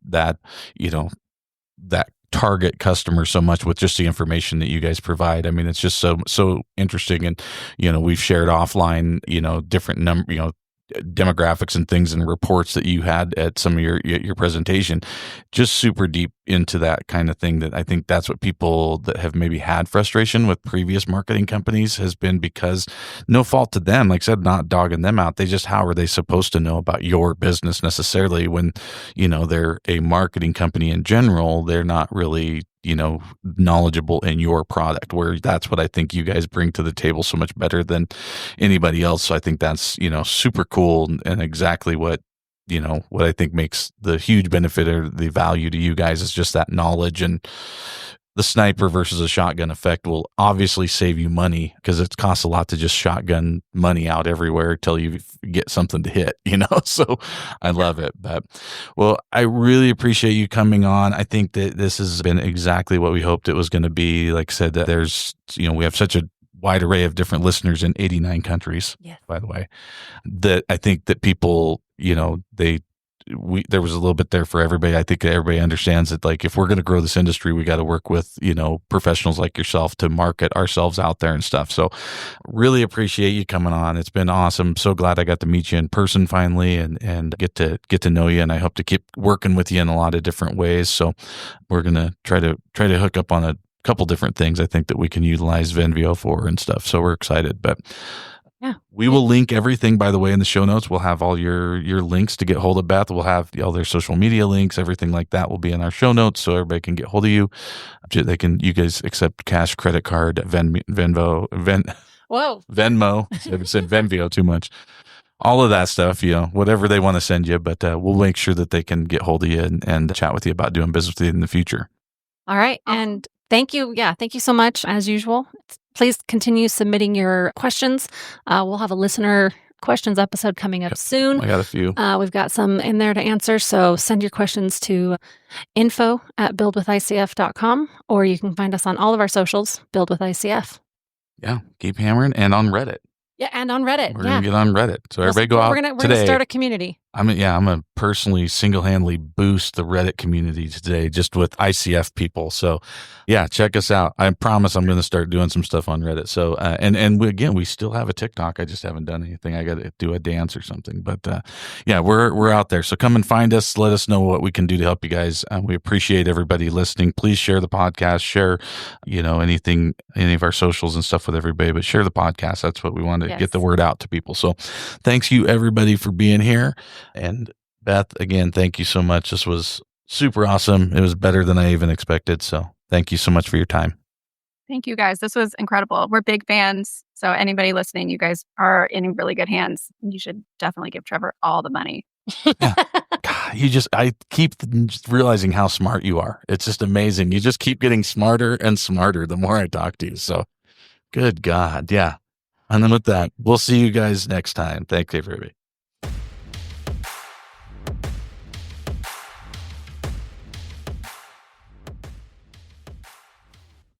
target customer so much with just the information that you guys provide. I mean, it's just so interesting. And, we've shared offline, different demographics and things and reports that you had at some of your presentation, just super deep into that kind of thing. That I think that's what people that have maybe had frustration with previous marketing companies has been, because no fault to them, like I said, not dogging them out. They just, how are they supposed to know about your business necessarily when, they're a marketing company in general? They're not really knowledgeable in your product, where that's what I think you guys bring to the table so much better than anybody else. So I think that's, super cool, and exactly what I think makes the huge benefit or the value to you guys is just that knowledge. And the sniper versus a shotgun effect will obviously save you money, because it costs a lot to just shotgun money out everywhere until you get something to hit, So I love it. But, well, I really appreciate you coming on. I think that this has been exactly what we hoped it was going to be. Like I said, that there's, we have such a wide array of different listeners in 89 countries, yes, by the way, that I think that people, there was a little bit there for everybody. I think everybody understands that, like, if we're going to grow this industry, we got to work with, professionals like yourself to market ourselves out there and stuff. So really appreciate you coming on. It's been awesome. So glad I got to meet you in person finally and get to know you. And I hope to keep working with you in a lot of different ways. So we're going to try to hook up on a couple different things I think that we can utilize Venveo for and stuff. So we're excited, but yeah, we will link everything, by the way, in the show notes. We'll have all your links to get hold of Beth. We'll have all their social media links, everything like that will be in our show notes, so everybody can get hold of you. You guys accept cash, credit card, Venmo. I said Venveo too much. All of that stuff, whatever they want to send you, but we'll make sure that they can get hold of you and chat with you about doing business with you in the future. All right. And thank you. Yeah. Thank you so much, as usual. Please continue submitting your questions. We'll have a listener questions episode coming up soon. I got a few. We've got some in there to answer. So send your questions to info@buildwithicf.com, or you can find us on all of our socials, Build with ICF. Yeah, keep hammering, and on Reddit. Yeah, and on Reddit. We're gonna get on Reddit. So everybody go out We're gonna start a community. I'm gonna personally single-handedly boost the Reddit community today, just with ICF people. So, yeah, check us out. I promise I'm going to start doing some stuff on Reddit. So, we still have a TikTok. I just haven't done anything. I got to do a dance or something. But yeah, we're out there. So come and find us. Let us know what we can do to help you guys. We appreciate everybody listening. Please share the podcast. Share, anything, any of our socials and stuff with everybody. But share the podcast. That's what we want to get the word out to people. So, thanks you everybody for being here. And Beth, again, thank you so much. This was super awesome. It was better than I even expected. So thank you so much for your time. Thank you, guys. This was incredible. We're big fans. So anybody listening, you guys are in really good hands. You should definitely give Trevor all the money. Yeah. God, I keep realizing how smart you are. It's just amazing. You just keep getting smarter and smarter the more I talk to you. So good God. Yeah. And then with that, we'll see you guys next time. Thank you, everybody.